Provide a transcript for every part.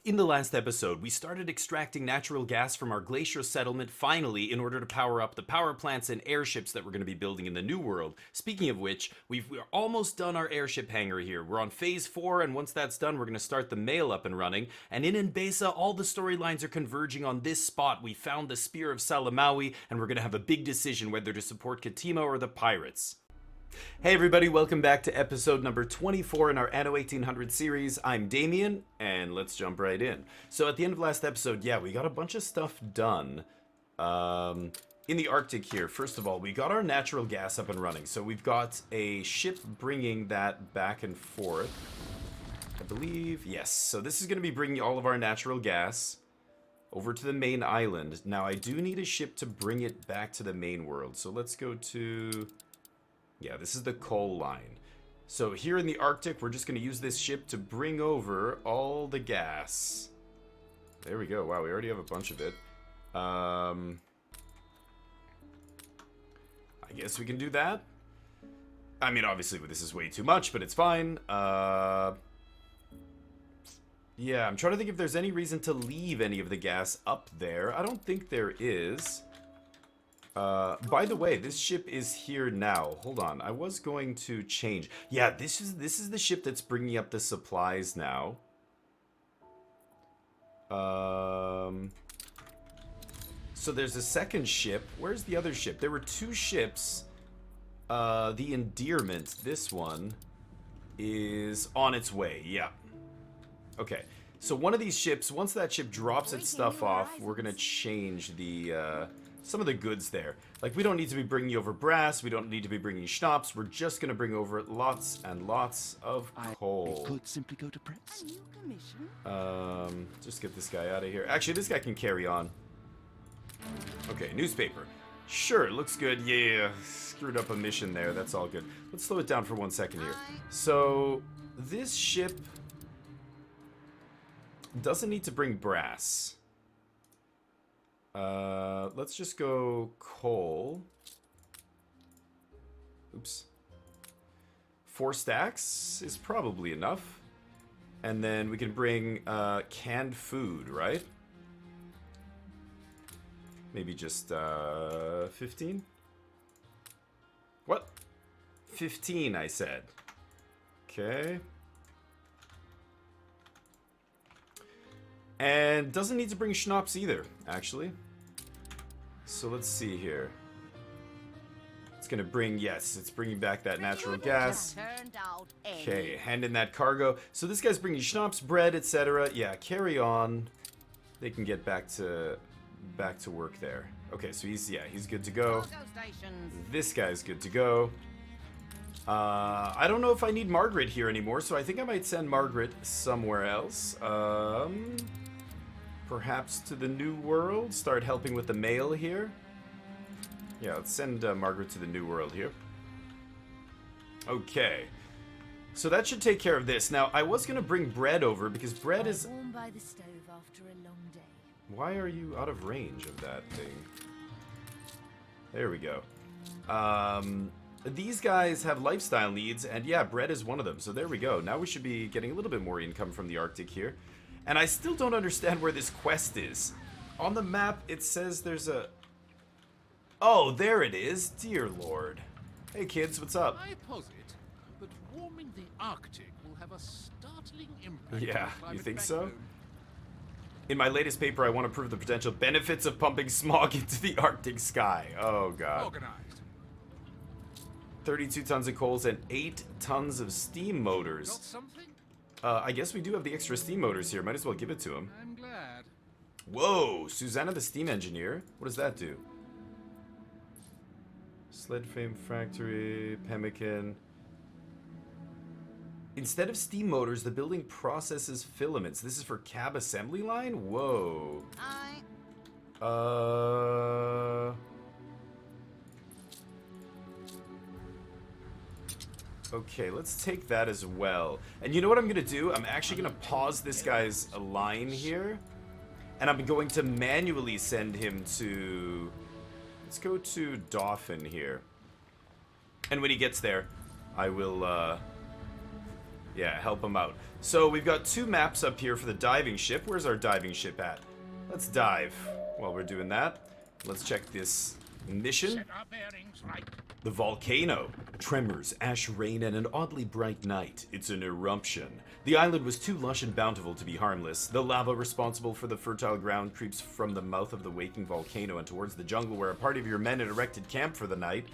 In the last episode, we started extracting natural gas from our glacier settlement finally in order to power up the power plants and airships that we're going to be building in the new world. Speaking of which, we're almost done our airship hangar here. We're on phase 4, and once that's done, we're going to start the mail up and running. And in Enbesa, all the storylines are converging on this spot. We found the Spear of Salamawi, and we're going to have a big decision whether to support Katima or the pirates. Hey everybody, welcome back to episode number 24 in our Anno 1800 series. I'm Damien, and let's jump right in. So at the end of last episode, yeah, we got a bunch of stuff done in the Arctic here. First of all, we got our natural gas up and running. So we've got a ship bringing that back and forth, I believe. Yes, so this is going to be bringing all of our natural gas over to the main island. Now, I do need a ship to bring it back to the main world. So let's go to... yeah, this is the coal line. So here in the Arctic, we're just going to use this ship to bring over all the gas. There we go. Wow, we already have a bunch of it. I guess we can do that. I mean, obviously, this is way too much, but it's fine. Yeah, I'm trying to think if there's any reason to leave any of the gas up there. I don't think there is. By the way, this ship is here now. Hold on, I was going to change. Yeah, this is the ship that's bringing up the supplies now. So there's a second ship. Where's the other ship? There were two ships. The Endearment, this one, is on its way. Yeah. Okay. So one of these ships, once that ship drops its stuff off, we're gonna change the, some of the goods there. Like, we don't need to be bringing over brass. We don't need to be bringing schnapps. We're just going to bring over lots and lots of coal. I could simply go to press. Just get this guy out of here. Actually, this guy can carry on. Okay, newspaper. Sure, looks good. Yeah, screwed up a mission there. That's all good. Let's slow it down for 1 second here. So, this ship doesn't need to bring brass. Let's just go coal. Oops. 4 stacks is probably enough. And then we can bring canned food, right? Maybe just 15? What? 15, I said. Okay. And doesn't need to bring schnapps either, actually. So let's see here. It's gonna bring, yes, it's bringing back that natural gas. Okay, hand in that cargo. So this guy's bringing schnapps, bread, etc. Yeah, carry on. They can get back to work there. Okay, so he's good to go. This guy's good to go. I don't know if I need Margaret here anymore, so I think I might send Margaret somewhere else. Perhaps to the New World? Start helping with the mail here? Yeah, let's send Margaret to the New World here. Okay. So that should take care of this. Now, I was going to bring bread over, because bread is... warm by the stove after a long day. Why are you out of range of that thing? There we go. These guys have lifestyle needs, and yeah, bread is one of them. So there we go. Now we should be getting a little bit more income from the Arctic here. And I still don't understand where this quest is. On the map, it says there's a... oh, there it is. Dear Lord. Hey, kids, what's up? I posit that warming the Arctic will have a startling impact Yeah, on climate you think back so? home. In my latest paper, I want to prove the potential benefits of pumping smog into the Arctic sky. Oh, God. Organized. 32 tons of coals and 8 tons of steam Got motors. something? I guess we do have the extra steam motors here. Might as well give it to him. I'm glad. Whoa! Susanna the steam engineer? What does that do? Sled frame factory, pemmican. Instead of steam motors, the building processes filaments. This is for cab assembly line? Whoa. Okay, let's take that as well. And you know what I'm gonna do? I'm actually gonna pause this guy's line here. And I'm going to manually send him to... let's go to Dauphin here. And when he gets there, I will Yeah, help them out. So we've got 2 maps up here for the diving ship. Where's our diving ship at? Let's dive. While we're doing that, let's check this mission. Set our bearings right. The volcano. Tremors, ash rain, and an oddly bright night. It's an eruption. The island was too lush and bountiful to be harmless. The lava responsible for the fertile ground creeps from the mouth of the waking volcano and towards the jungle where a party of your men had erected camp for the night.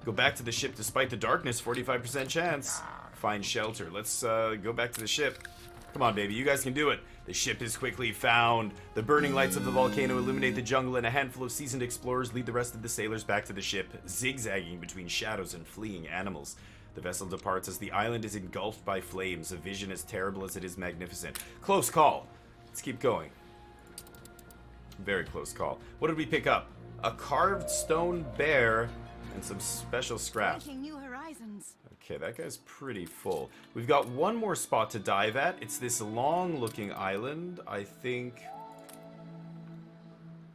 Go back to the ship despite the darkness, 45% chance. Find shelter. Let's go back to the ship. Come on, baby, you guys can do it. The ship is quickly found. The burning lights of the volcano illuminate the jungle, and a handful of seasoned explorers lead the rest of the sailors back to the ship, zigzagging between shadows and fleeing animals. The vessel departs as the island is engulfed by flames, a vision as terrible as it is magnificent. Close call. Let's keep going. Very close call. What did we pick up? A carved stone bear and some special scrap. Breaking new horizons. Okay, that guy's pretty full. We've got one more spot to dive at. It's this long-looking island, I think.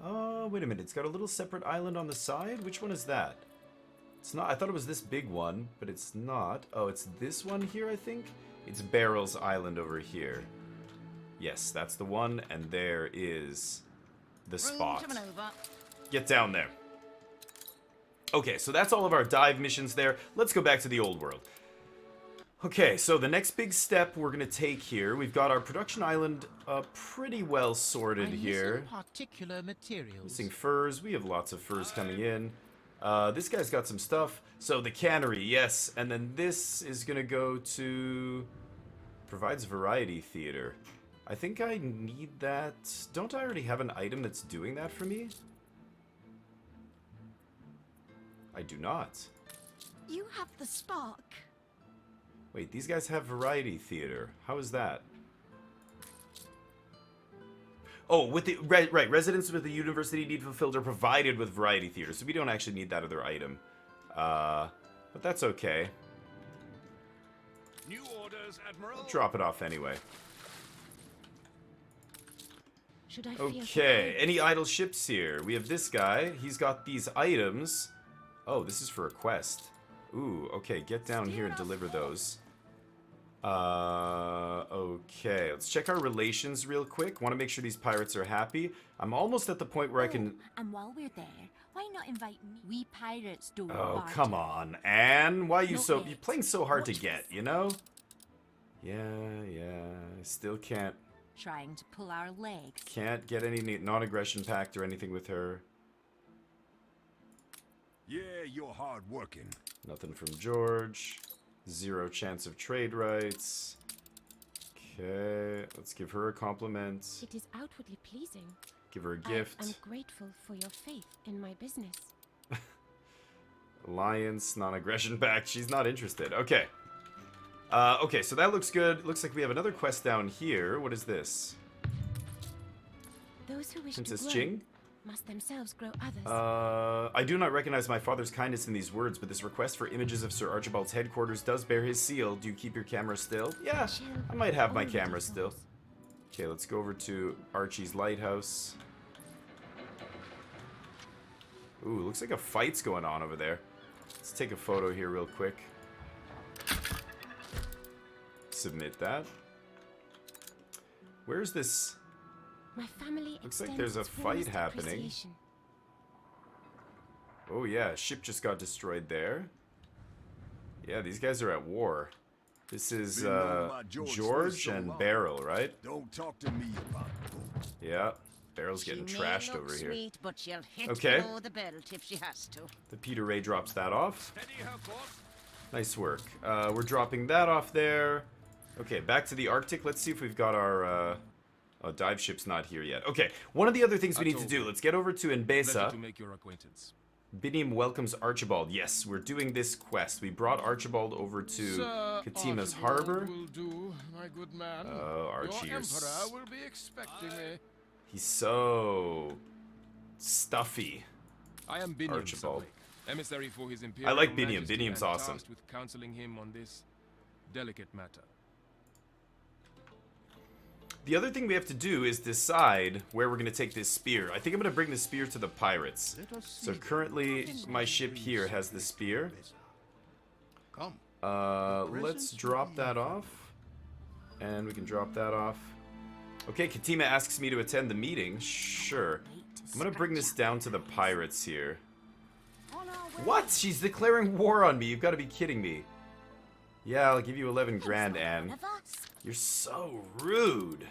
Oh, wait a minute. It's got a little separate island on the side? Which one is that? It's not. I thought it was this big one, but it's not. Oh, it's this one here, I think? It's Barrel's Island over here. Yes, that's the one, and there is the spot. Get down there. Okay, so that's all of our dive missions there. Let's go back to the old world. Okay, so the next big step we're going to take here, we've got our production island pretty well sorted here. Particular materials. Missing furs. We have lots of furs coming in. This guy's got some stuff. So the cannery, yes. And then this is going to go to... Provides variety theater. I think I need that. Don't I already have an item that's doing that for me? I do not. You have the spark. Wait, these guys have variety theater. How is that? Oh, with the right, residents with the university need fulfilled are provided with variety theater, so we don't actually need that other item. But that's okay. New orders, Admiral. I'll drop it off anyway. Should I feel Okay, any idle ships here? We have this guy. He's got these items. Oh, this is for a quest. Ooh, okay, get down here and deliver those. Okay, let's check our relations real quick. Want to make sure these pirates are happy. I'm almost at the point where I can... And while we're there, why not invite me? We pirates do. Oh, come on, Anne. Why are you so... You're playing so hard to get, you know? Yeah, I still can't... Trying to pull our legs. Can't get any non-aggression pact or anything with her. Yeah, you're hard working. Nothing from George. 0 chance of trade rights. Okay, let's give her a compliment. It is outwardly pleasing. Give her a gift. I'm grateful for your faith in my business. Alliance, non-aggression pact. She's not interested. Okay. Okay, so that looks good. Looks like we have another quest down here. What is this? Those who wish Princess to grow Ching? must themselves grow others. I do not recognize my father's kindness in these words, but this request for images of Sir Archibald's headquarters does bear his seal. Do you keep your camera still? Yeah, I might have my camera still. Okay, let's go over to Archie's lighthouse. Ooh, looks like a fight's going on over there. Let's take a photo here real quick. Submit that. Where's this? My family Looks like there's a fight happening. Oh yeah, ship just got destroyed there. Yeah, these guys are at war. This is George and Beryl, right? Don't talk to me about it. Yeah, Beryl's getting trashed over here. Sweet, but she'll hit Okay. below the belt if she has to. The Peter Ray drops that off. Steady her course. Nice work. We're dropping that off there. Okay, back to the Arctic. Let's see if we've got our dive ship's not here yet. Okay, one of the other things we need to do. Let's get over to Pleasure Enbesa. to make your acquaintance. Biniam welcomes Archibald. Yes, we're doing this quest. We brought Archibald over to Sir Katima's Archibald harbor. will do, my good man. Oh, Archie, Your you're emperor will be expecting me. He's so stuffy. I am Biniam Archibald. Savik, emissary for his imperial like Biniam. Majesty Biniam's and awesome. tasked with counseling him on this delicate matter. The other thing we have to do is decide where we're going to take this spear. I think I'm going to bring the spear to the pirates. So currently, my ship here has the spear. Come. Let's drop that off. And we can drop that off. Okay, Katima asks me to attend the meeting. Sure. I'm gonna bring this down to the pirates here. What? She's declaring war on me. You've got to be kidding me. Yeah, I'll give you 11 grand, Anne. You're so rude.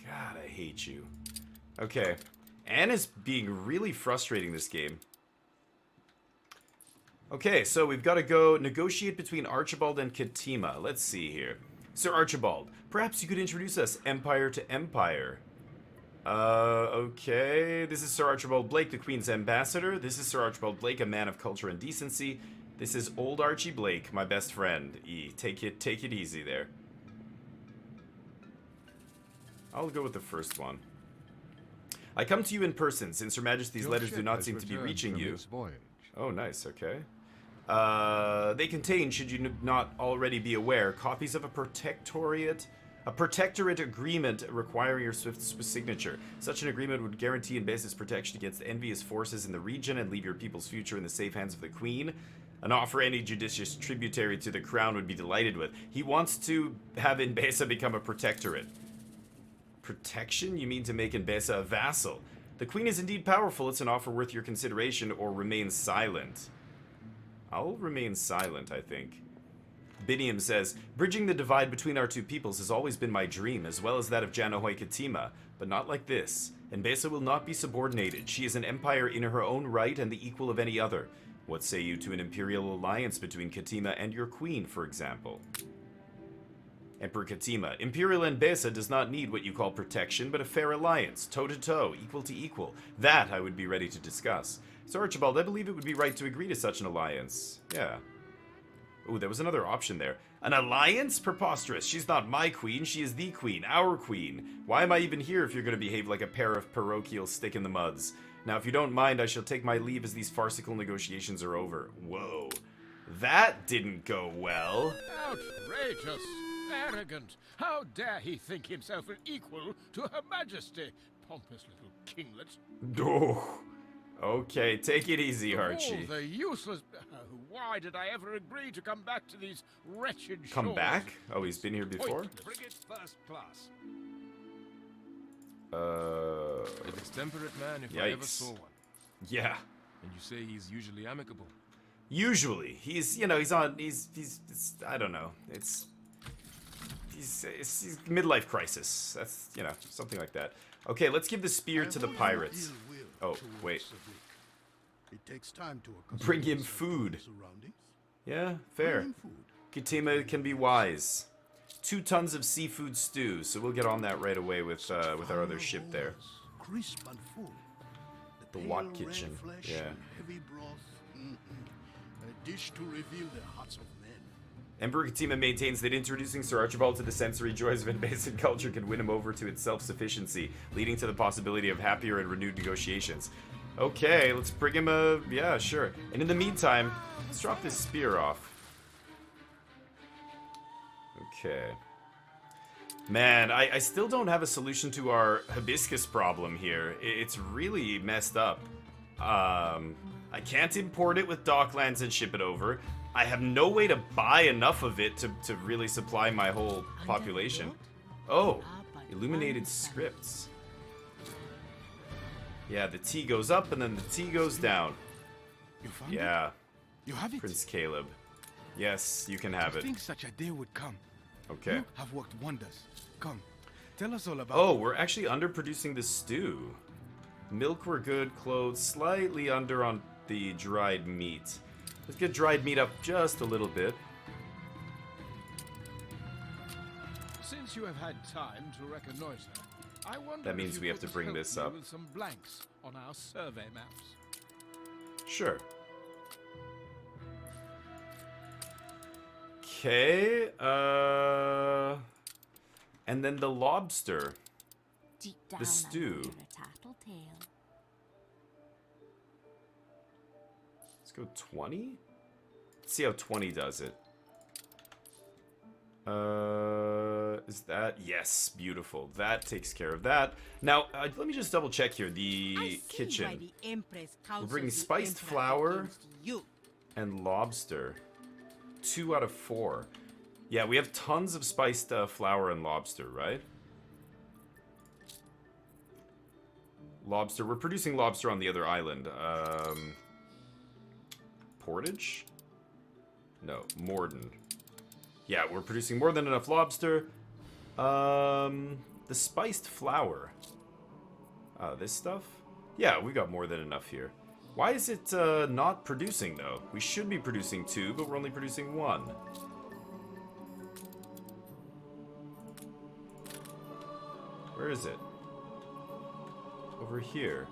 God, I hate you. Okay. Anne is being really frustrating this game. Okay, so we've got to go negotiate between Archibald and Katima. Let's see here. Sir Archibald, perhaps you could introduce us empire to empire. Okay. This is Sir Archibald Blake, the Queen's ambassador. This is Sir Archibald Blake, a man of culture and decency. This is old Archie Blake, my best friend. Take it easy there. I'll go with the first one. I come to you in person, since Her Majesty's letters do not seem to be reaching you. Oh, nice, okay. They contain, should you not already be aware, copies of a protectorate agreement requiring your swift signature. Such an agreement would guarantee Enbesa's protection against envious forces in the region and leave your people's future in the safe hands of the Queen. An offer any judicious tributary to the crown would be delighted with. He wants to have Enbesa become a protectorate. Protection? You mean to make Enbesa a vassal? The Queen is indeed powerful. It's an offer worth your consideration, or remain silent. I'll remain silent, I think. Biniam says, bridging the divide between our two peoples has always been my dream, as well as that of Janahoy Katima, but not like this. Enbesa will not be subordinated. She is an empire in her own right and the equal of any other. What say you to an imperial alliance between Katima and your queen, for example? Emperor Katima, Imperial Enbesa does not need what you call protection, but a fair alliance, toe-to-toe, equal to equal. That I would be ready to discuss. Sir Archibald, I believe it would be right to agree to such an alliance. Yeah. Ooh, there was another option there. An alliance? Preposterous. She's not my queen, she is the queen, our queen. Why am I even here if you're going to behave like a pair of parochial stick-in-the-muds? Now, if you don't mind, I shall take my leave as these farcical negotiations are over. Whoa. That didn't go well. Outrageous! Arrogant! How dare he think himself an equal to Her Majesty? Pompous little kinglet. Oh. Okay, take it easy, Archie. Oh, the useless... why did I ever agree to come back to these wretched shores? Come back? Oh, he's been here before? Frigate first class. A distemperate man if I ever Yikes. saw one. Yeah. And you say he's usually amicable. Usually. He's, you know, he's I don't know. He's midlife crisis. That's, you know, something like that. Okay, let's give the spear to the pirates. Oh, wait. It takes time to accustom Bring him yourself to food. the surroundings. Yeah, fair. Bring him food. Katima can be wise. 2 tons of seafood stew, so we'll get on that right away with our other ship there. Crisp and full. The pale Watt red kitchen, flesh yeah. and heavy broth. A dish to reveal the hearts of men. Emperor Katima maintains that introducing Sir Archibald to the sensory joys of Enbesan culture can win him over to its self-sufficiency, leading to the possibility of happier and renewed negotiations. Okay, let's bring him a... yeah, sure. And in the meantime, let's drop this spear off. Okay. Man, I still don't have a solution to our hibiscus problem here. It's really messed up. I can't import it with Docklands and ship it over. I have no way to buy enough of it to really supply my whole population. Oh, illuminated scripts. Yeah, the T goes up and then the T goes down. You found Yeah, it? You have it? Prince Caleb. Yes, you can have I it. think such a day would come. Okay. You have worked wonders. Come, tell us all about Oh, it. we're actually underproducing the stew. Milk we're good, clothes slightly under on the dried meat. Let's get dried meat up just a little bit. Since you have had time to reconnoiter, I wonder That if means you we have could to bring help this me up. with some blanks on our survey maps. Sure. Okay, and then the lobster. Deep down, stew. I hear a tattletale. Let's go 20? Let's see how 20 does it. Is that? Yes, beautiful. That takes care of that. Now, let me just double check here. The kitchen. We're bringing spiced flour. and lobster. 2 out of 4. Yeah, we have tons of spiced flour and lobster, right? Lobster. We're producing lobster on the other island. Portage? No, Morden. Yeah, we're producing more than enough lobster. The spiced flour. This stuff? Yeah, we got more than enough here. Why is it not producing, though? We should be producing 2, but we're only producing 1. Where is it? Over here.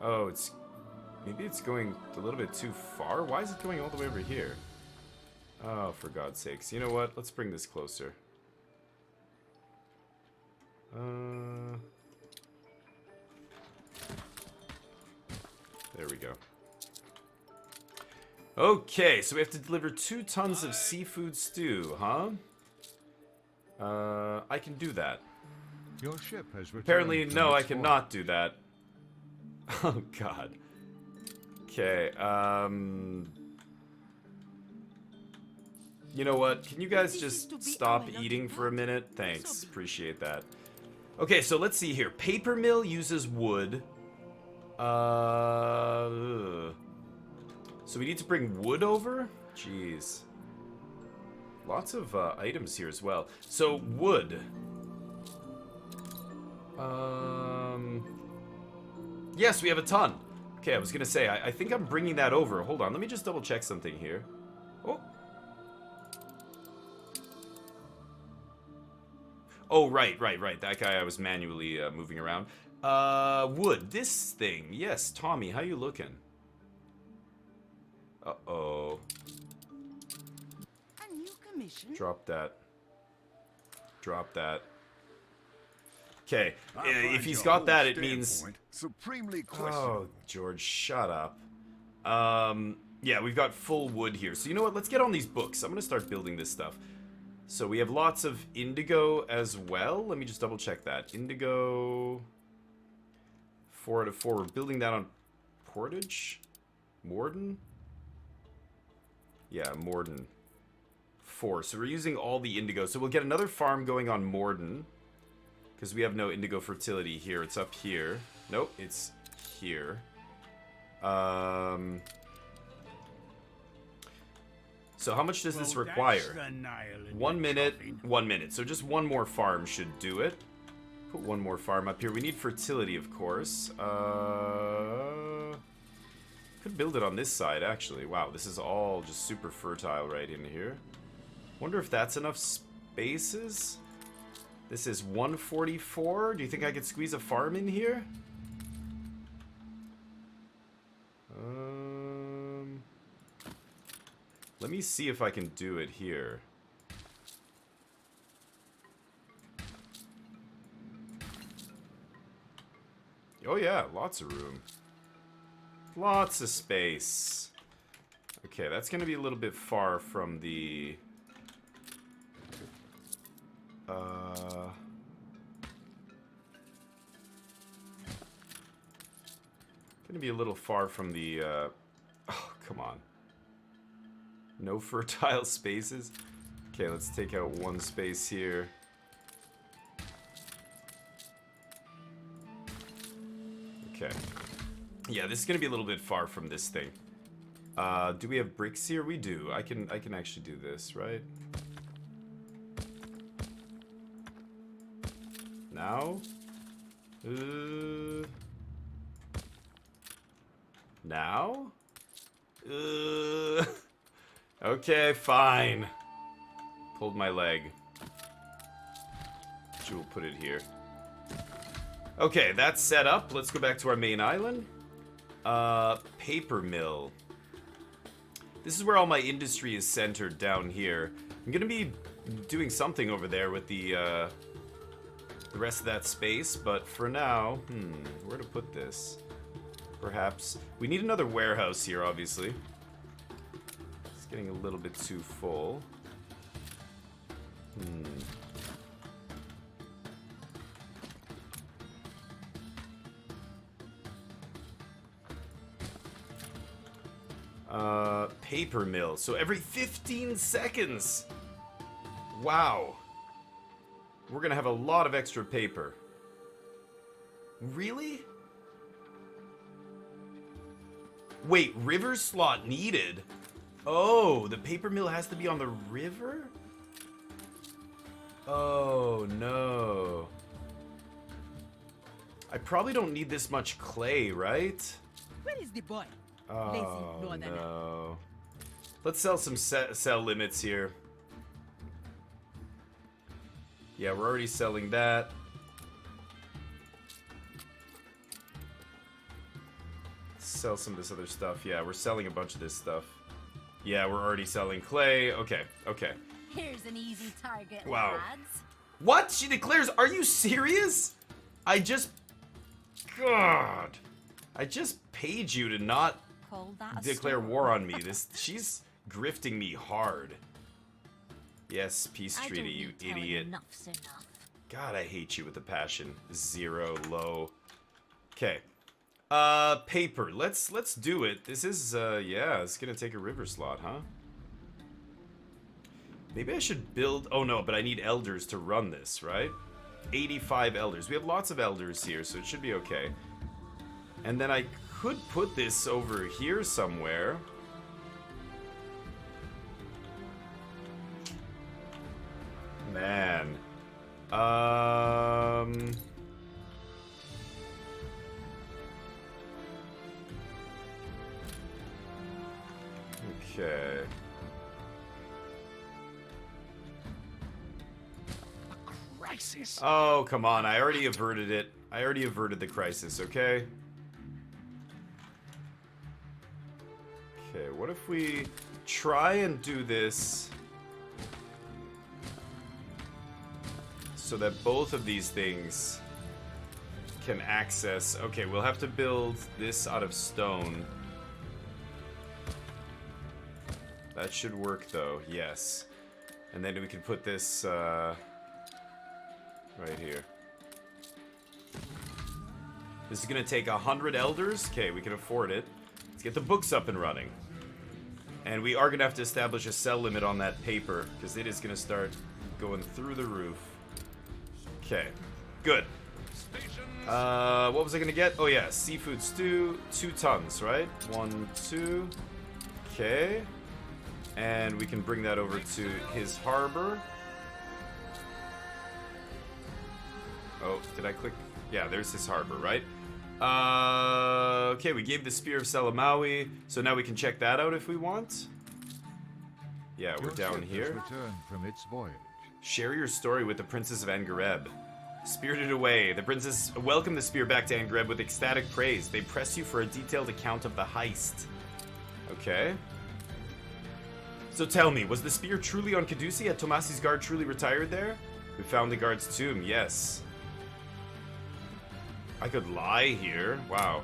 Oh, it's... Maybe it's going a little bit too far? Why is it going all the way over here? Oh, for God's sakes. You know what? Let's bring this closer. There we go. Okay, so we have to deliver 2 tons of seafood stew, huh? I can do that. Your ship has returned. Apparently, from no, I its voyage. cannot do that. Oh, God. Okay, you know what? Can you guys just stop eating for a minute? Thanks. Appreciate that. Okay, so let's see here. Paper mill uses wood. So we need to bring wood over? Jeez. Lots of items here as well. So, wood. Yes, we have a ton. Okay, I was gonna say, I think I'm bringing that over. Hold on, let me just double check something here. Oh. Oh, right. That guy I was manually moving around. Wood, this thing. Yes, Tommy, how you looking? Uh-oh. A new commission? Drop that. Drop that. Okay, if he's got that, it means... Supremely Oh, George, shut up. Yeah, we've got full wood here. So you know what? Let's get on these books. I'm gonna start building this stuff. So we have lots of indigo as well. Let me just double check that. Indigo... 4 out of 4. We're building that on Portage? Morden? Yeah, Morden. 4. So we're using all the indigo. So we'll get another farm going on Morden. Because we have no indigo fertility here. It's up here. Nope, it's here. So how much does this require? 1 minute, 1 minute. So just one more farm should do it. Put one more farm up here. We need fertility, of course. Could build it on this side, actually. Wow, this is all just super fertile right in here. Wonder if that's enough spaces? This is 144. Do you think I could squeeze a farm in here? Let me see if I can do it here. Oh yeah, lots of room. Lots of space. Okay, that's gonna be a little bit far from the... Gonna be a little far from the, oh, come on. No fertile spaces? Okay, let's take out one space here. Okay. Yeah, this is gonna be a little bit far from this thing. Do we have bricks here? We do. I can actually do this, right? Now? Now? Okay, fine. Pulled my leg. We'll put it here. Okay, that's set up. Let's go back to our main island. Paper mill. This is where all my industry is centered down here. I'm gonna be doing something over there with the rest of that space, but for now, where to put this? Perhaps. We need another warehouse here, obviously. It's getting a little bit too full. Paper mill. So every 15 seconds. Wow. We're gonna have a lot of extra paper. Really? Wait, river slot needed? Oh, the paper mill has to be on the river? Oh, no. I probably don't need this much clay, right? Where is the boy? Oh, no. Let's sell some sell limits here. Yeah, we're already selling that. Sell some of this other stuff. Yeah, we're selling a bunch of this stuff. Yeah, we're already selling clay. Okay, okay. Here's an easy target, Wow. lads. What? She declares, are you serious? God. I just paid you to not Call that a declare storm. war on me. She's grifting me hard. Yes, peace I treaty, don't you need telling idiot. Enough's enough. God, I hate you with a passion. 0, low. Okay. Paper. Let's do it. This is, yeah, it's gonna take a river slot, huh? Maybe I should build... Oh, no, but I need elders to run this, right? 85 elders. We have lots of elders here, so it should be okay. And then I could put this over here somewhere. Man. Okay. Crisis. Oh, come on. I already averted it. I already averted the crisis, okay? Okay, what if we try and do this so that both of these things can access... Okay, we'll have to build this out of stone. That should work, though. Yes. And then we can put this, right here. This is gonna take 100 elders. Okay, we can afford it. Let's get the books up and running. And we are gonna have to establish a sell limit on that paper, because it is gonna start going through the roof. Okay, good. What was I gonna get? Oh yeah, seafood stew, 2 tons, right? 1, 2. Okay. And we can bring that over to his harbor. Oh, did I click? Yeah, there's his harbor, right? Okay, we gave the Spear of Selamawi, so now we can check that out if we want. Yeah, we're Your down ship has here. returned from its voyage. Share your story with the Princess of Angareb. Spirited away, the princess welcomed the spear back to Angareb with ecstatic praise. They press you for a detailed account of the heist. Okay. So tell me, was the spear truly on Caducea? Had Tomasi's guard truly retired there? We found the guard's tomb, yes. I could lie here. Wow.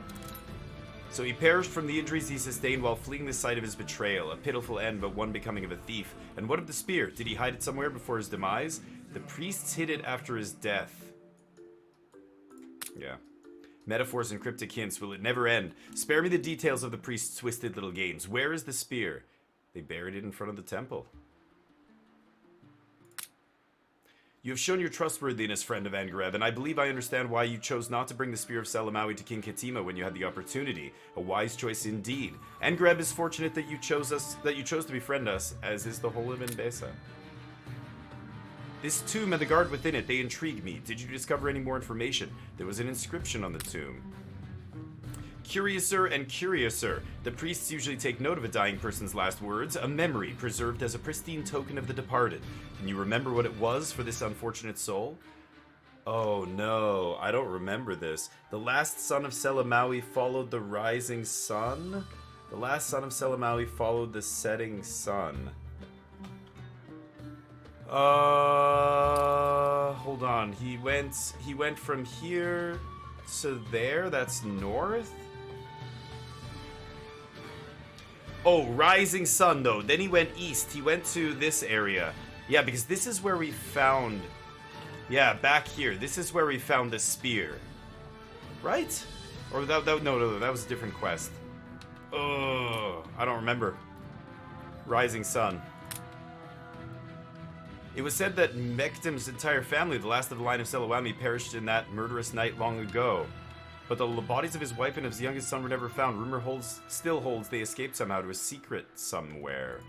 So he perished from the injuries he sustained while fleeing the site of his betrayal. A pitiful end, but one becoming of a thief. And what of the spear? Did he hide it somewhere before his demise? The priests hid it after his death. Yeah. Metaphors and cryptic hints. Will it never end? Spare me the details of the priest's twisted little games. Where is the spear? They buried it in front of the temple. You have shown your trustworthiness, friend of Angareb, and I believe I understand why you chose not to bring the Spear of Selamawi to King Ketima when you had the opportunity. A wise choice indeed. Angareb is fortunate that you chose to befriend us, as is the whole of Enbesa. This tomb and the guard within it, they intrigue me. Did you discover any more information? There was an inscription on the tomb. Curiouser and curiouser. The priests usually take note of a dying person's last words, a memory preserved as a pristine token of the departed. Can you remember what it was for this unfortunate soul? Oh no, I don't remember this. The last son of Selamawi followed the rising sun? The last son of Selamawi followed the setting sun. Hold on. He went from here to there? That's north? Oh, rising sun, though. Then he went east. He went to this area. Yeah, because this is where we found... Yeah, back here. This is where we found the spear. Right? Or no, that was a different quest. Ugh. I don't remember. Rising Sun. It was said that Mekdim's entire family, the last of the line of Selawami, perished in that murderous night long ago. But the bodies of his wife and his youngest son were never found. Rumor still holds they escaped somehow to a secret somewhere.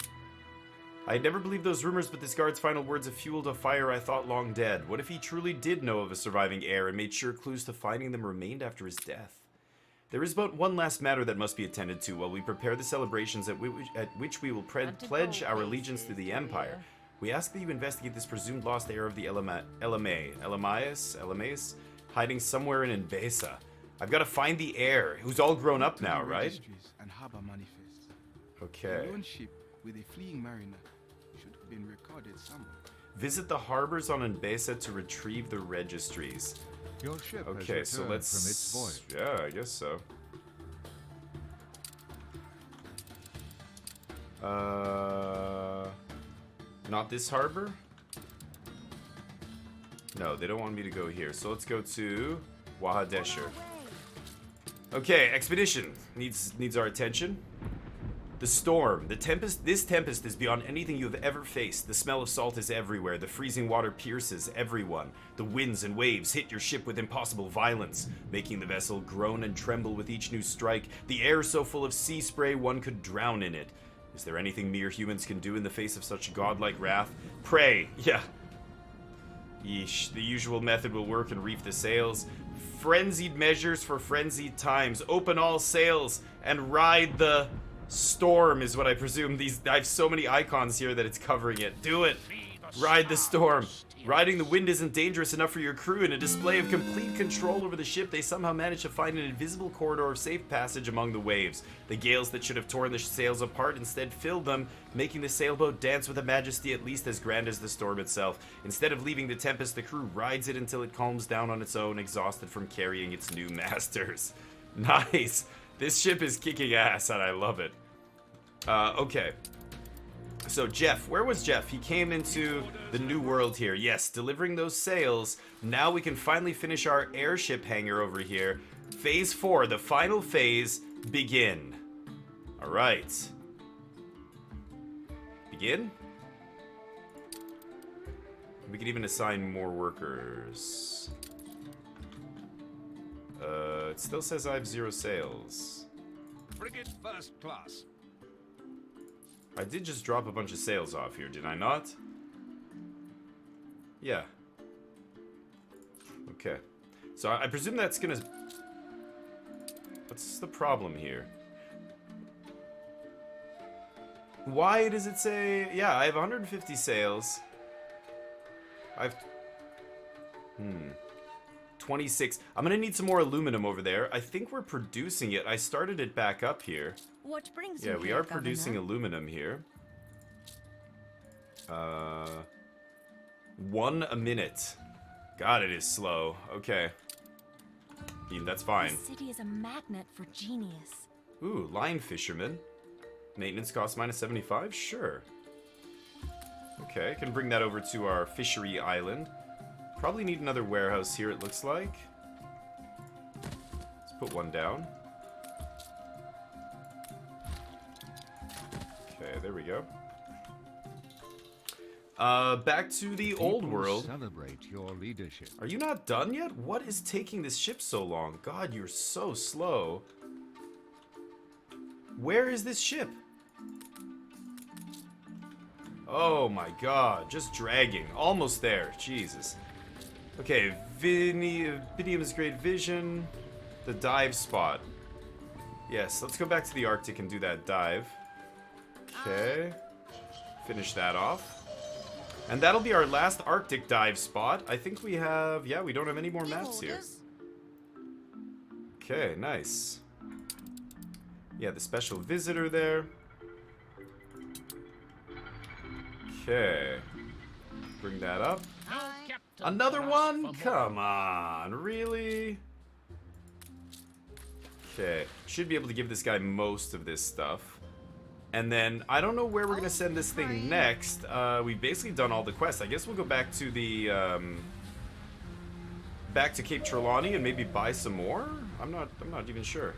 I had never believed those rumors, but this guard's final words have fueled a fire I thought long dead. What if he truly did know of a surviving heir and made sure clues to finding them remained after his death? There is but one last matter that must be attended to while we prepare the celebrations at which we will pledge our allegiance to the Empire. We ask that you investigate this presumed lost heir of the Elamaeus, hiding somewhere in Enbesa. I've got to find the heir, who's all grown up now, right? Registries and harbor manifests. Okay. A lone ship with a fleeing mariner should have been recorded somewhere. Visit the harbors on Enbesa to retrieve the registries. Your ship Okay, has so returned let's... from its voyage. Yeah, I guess so. Not this harbor? No, they don't want me to go here. So let's go to Wahadesher. Okay, expedition needs our attention. The storm, the tempest. This tempest is beyond anything you have ever faced. The smell of salt is everywhere. The freezing water pierces everyone. The winds and waves hit your ship with impossible violence, making the vessel groan and tremble with each new strike. The air so full of sea spray one could drown in it. Is there anything mere humans can do in the face of such godlike wrath? Pray. Yeah. Yeesh. The usual method will work and reef the sails. Frenzied measures for frenzied times. Open all sails and ride the storm is what I presume. I have so many icons here that it's covering it. Do it. Ride the storm. Riding the wind isn't dangerous enough for your crew. In a display of complete control over the ship, they somehow managed to find an invisible corridor of safe passage among the waves. The gales that should have torn the sails apart instead filled them, making the sailboat dance with a majesty at least as grand as the storm itself. Instead of leaving the tempest, the crew rides it until it calms down on its own, exhausted from carrying its new masters. Nice. This ship is kicking ass, and I love it. Okay. So Jeff, where was Jeff? He came into the new world here. Yes, delivering those sails. Now we can finally finish our airship hangar over here. Phase 4, the final phase, begin. All right. Begin? We could even assign more workers. It still says I have 0 sails. Frigate first class. I did just drop a bunch of sails off here, did I not? Yeah. Okay. So I presume that's gonna... What's the problem here? Why does it say... Yeah, I have 150 sails. I've... 26. I'm gonna need some more aluminum over there. I think we're producing it. I started it back up here. What brings Yeah, you we here, are producing Governor? aluminum here. 1 a minute. God, it is slow. Okay. I mean, that's fine. This city is a magnet for genius. Ooh, line fisherman. Maintenance cost minus 75? Sure. Okay, I can bring that over to our fishery island. Probably need another warehouse here, it looks like. Let's put one down. Okay, there we go. Back to the old People world. Celebrate your leadership. Are you not done yet? What is taking this ship so long? God, you're so slow. Where is this ship? Oh my god, just dragging. Almost there. Jesus. Okay, Vinium's great vision. The dive spot. Yes, let's go back to the Arctic and do that dive. Okay. Finish that off. And that'll be our last Arctic dive spot. I think we have... Yeah, we don't have any more maps here. Okay, nice. Yeah, the special visitor there. Okay. Bring that up. Another one? Come on, really? Okay, should be able to give this guy most of this stuff. And then, I don't know where we're gonna send this thing next. We've basically done all the quests. I guess we'll go back to the, back to Cape Trelawney and maybe buy some more? I'm not even sure.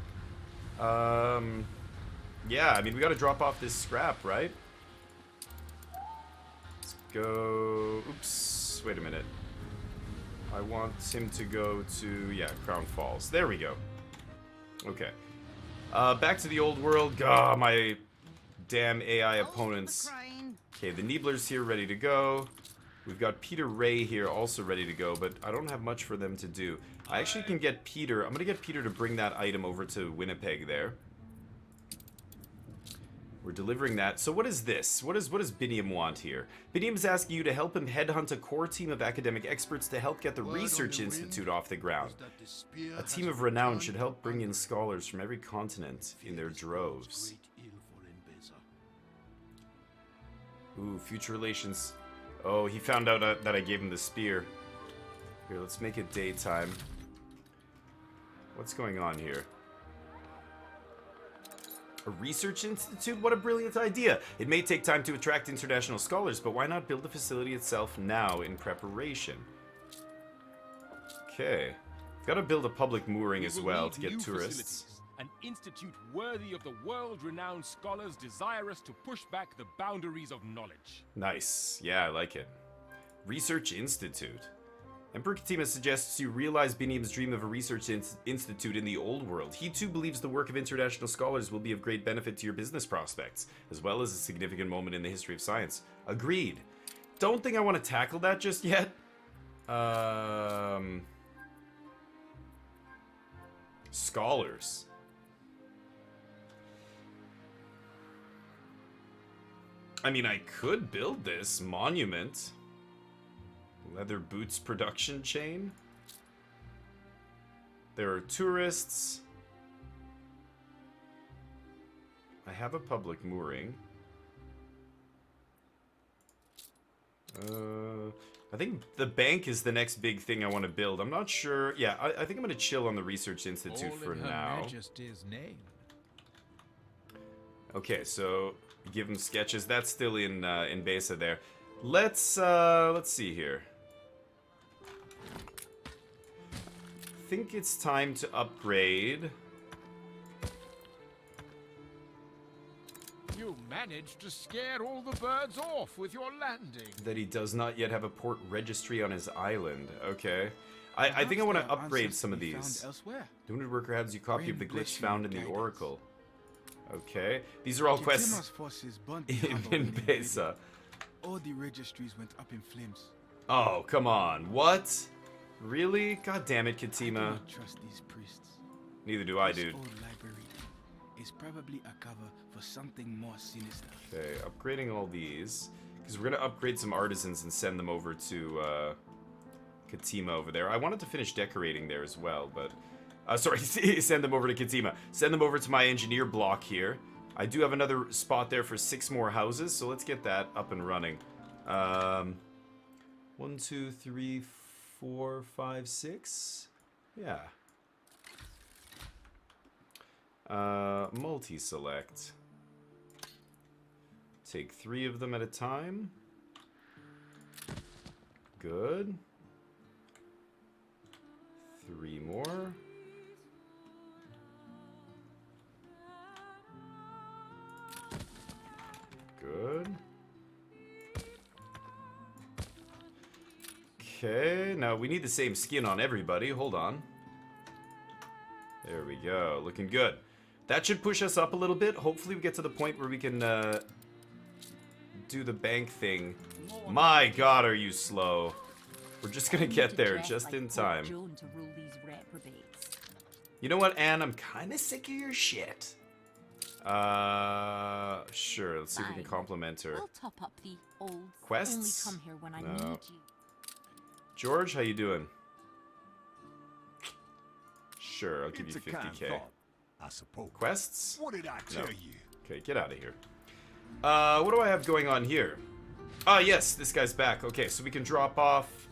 Yeah, I mean, we gotta drop off this scrap, right? Let's go... Oops, wait a minute. I want him to go to, yeah, Crown Falls. There we go. Okay. Back to the old world. Gah, my damn AI opponents. Okay, the Neebler's here ready to go. We've got Peter Ray here also ready to go, but I don't have much for them to do. I actually can get Peter. I'm gonna get Peter to bring that item over to Winnipeg there. We're delivering that. So what is this? What does Biniam want here? Biniam's asking you to help him headhunt a core team of academic experts to help get the Research Institute off the ground. A team of renown should help bring in scholars from every continent in their droves. Ooh, future relations. Oh, he found out that I gave him the spear. Here, let's make it daytime. What's going on here? A research institute? What a brilliant idea! It may take time to attract international scholars, but why not build the facility itself now in preparation? Okay. Gotta build a public mooring as well to get tourists. An institute worthy of the world-renowned scholars desirous to push back the boundaries of knowledge. Nice. Yeah, I like it. Research Institute. Emperor Katima suggests you realize Biniam's dream of a research institute in the old world. He too believes the work of international scholars will be of great benefit to your business prospects, as well as a significant moment in the history of science. Agreed. Don't think I want to tackle that just yet. Scholars. I mean, I could build this monument. Leather boots production chain. There are tourists. I have a public mooring. I think the bank is the next big thing I want to build. I'm not sure. Yeah, I think I'm going to chill on the Research Institute for now. Majesty's name. Okay, so give him sketches. That's still in Enbesa there. Let's see here. I think it's time to upgrade. You managed to scare all the birds off with your landing. That he does not yet have a port registry on his island. Okay. I think I want to upgrade some of these. The wounded worker has you copy of the glitch found in the Oracle. Okay. These are all quests in Enbesa. All the registries went up in flames. Oh, come on. What? Really? God damn it, Katima. I don't trust these priests. Neither do I, This dude. old library is probably a cover for something more sinister. Okay, upgrading all these. Because we're going to upgrade some artisans and send them over to Katima over there. I wanted to finish decorating there as well, but... sorry, send them over to Katima. Send them over to my engineer block here. I do have another spot there for 6 more houses, so let's get that up and running. 1, 2, 3, 4, 5, 6. Yeah. Multi-select. Take 3 of them at a time. Good. 3 more. Good. Okay, now we need the same skin on everybody. Hold on. There we go. Looking good. That should push us up a little bit. Hopefully we get to the point where we can do the bank thing. My god, are you slow. We're just gonna get there just in time. You know what, Anne? I'm kind of sick of your shit. Sure. Let's see if we can compliment her. I'll top up the old. Quests? Only come here when I No. need you. George, how you doing? Sure, I'll give you 50k. I suppose. Quests? What did I tell you? Okay, get out of here. What do I have going on here? Ah, yes, this guy's back. Okay, so we can drop off...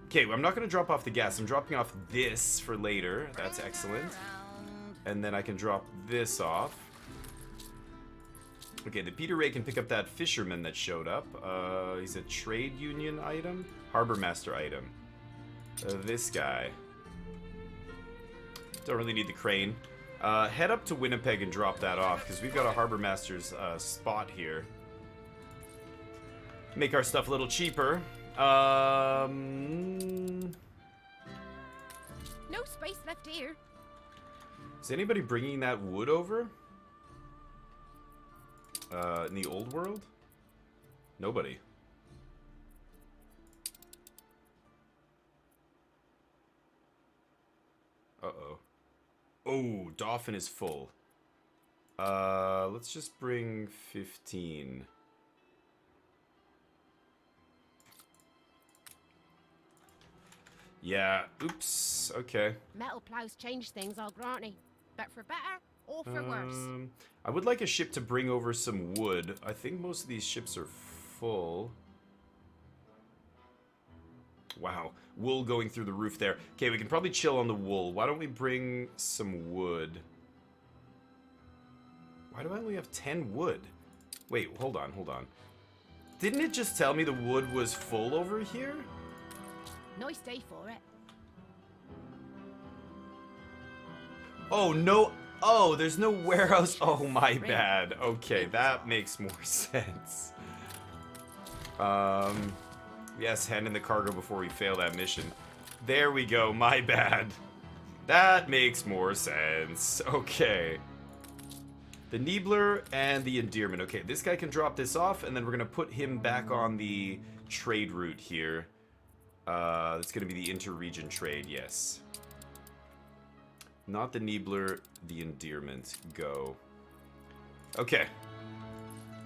Okay, I'm not going to drop off the gas. I'm dropping off this for later. That's excellent. And then I can drop this off. Okay, the Peter Ray can pick up that fisherman that showed up. He's a trade union item. Harbor master item. This guy. Don't really need the crane. Head up to Winnipeg and drop that off, because we've got a Harbor Master's spot here. Make our stuff a little cheaper. No space left here. Is anybody bringing that wood over? In the old world? Nobody. Uh-oh. Oh, Dauphin is full. Let's just bring 15. Yeah, oops, okay. Metal plows change things, I'll grant ye. But for better or for worse. I would like a ship to bring over some wood. I think most of these ships are full. Wow, wool going through the roof there. Okay, we can probably chill on the wool. Why don't we bring some wood? Why do I only have 10 wood? Wait, hold on, hold on. Didn't it just tell me the wood was full over here? Nice day for it. Oh, no. Oh, there's no warehouse. Oh, my bad. Okay, that makes more sense. Yes, hand in the cargo before we fail that mission. There we go. My bad. That makes more sense. Okay. The Niebler and the Endearment. Okay, this guy can drop this off, and then we're going to put him back on the trade route here. That's going to be the inter-region trade, yes. Not the Niebler, the Endearment. Go. Okay.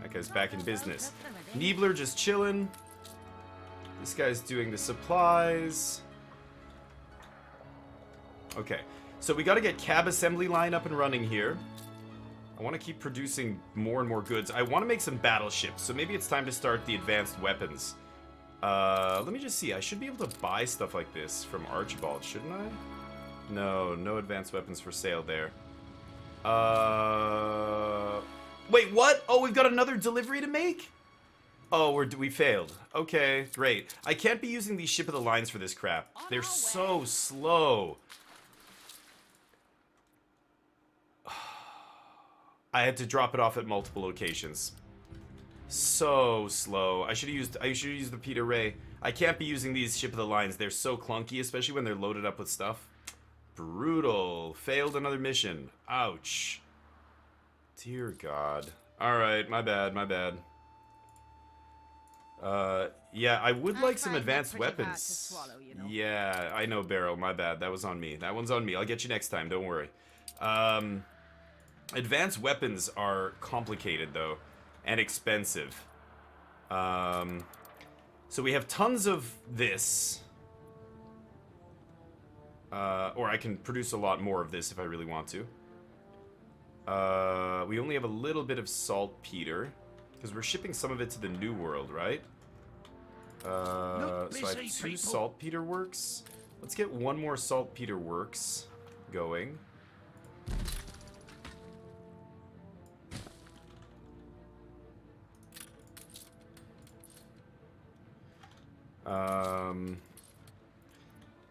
That guy's back in business. Niebler just chilling. This guy's doing the supplies. Okay. So we got to get cab assembly line up and running here. I want to keep producing more and more goods. I want to make some battleships, so maybe it's time to start the advanced weapons. Let me just see. I should be able to buy stuff like this from Archibald, shouldn't I? No, no advanced weapons for sale there. Wait, what? Oh, we've got another delivery to make? Oh, we failed. Okay, great. I can't be using these ship of the lines for this crap. They're so slow. I had to drop it off at multiple locations. So slow. I should have used the Peter Ray. I can't be using these ship of the lines. They're so clunky, especially when they're loaded up with stuff. Brutal. Failed another mission. Ouch. Dear God. Alright, my bad, my bad. Yeah, I would like some advanced weapons. Swallow, you know. Yeah, I know, Barrow. My bad. That was on me. That one's on me. I'll get you next time. Don't worry. Advanced weapons are complicated, though, and expensive. So we have tons of this. Or I can produce a lot more of this if I really want to. We only have a little bit of saltpeter, because we're shipping some of it to the New World, right? So I have 2 saltpeter works. Let's get one more saltpeter works going.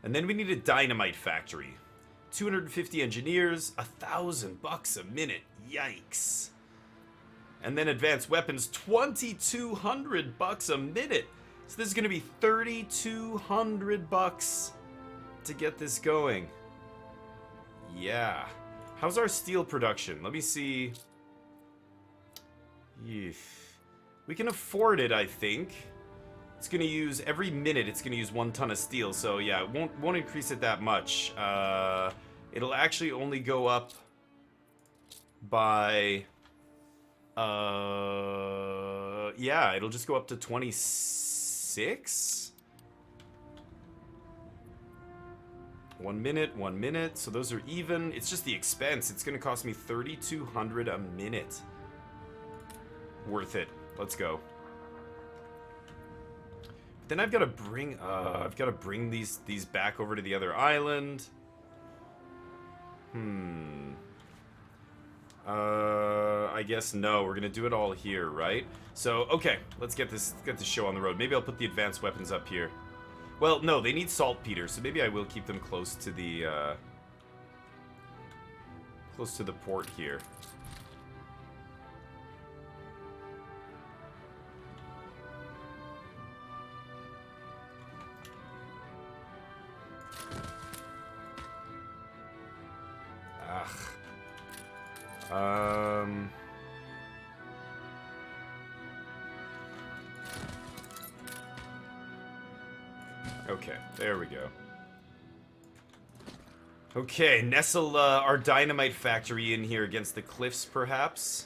And then we need a dynamite factory. 250 engineers, $1,000 a minute. Yikes. And then advanced weapons, $2,200 a minute. So this is going to be $3,200 to get this going. Yeah. How's our steel production? Let me see. We can afford it, I think. It's going to use, every minute, it's going to use 1 ton of steel. So yeah, it won't increase it that much. It'll actually only go up by... yeah, it'll just go up to 26? 1 minute, 1 minute. So those are even. It's just the expense. It's going to cost me $3,200 a minute. Worth it. Let's go. But then I've got to bring these back over to the other island. I guess no. We're gonna do it all here, right? So okay, let's get this show on the road. Maybe I'll put the advanced weapons up here. Well, no, they need saltpeter, so maybe I will keep them close to the Close to the port here. Okay, there we go. Okay, nestle our dynamite factory in here against the cliffs, perhaps.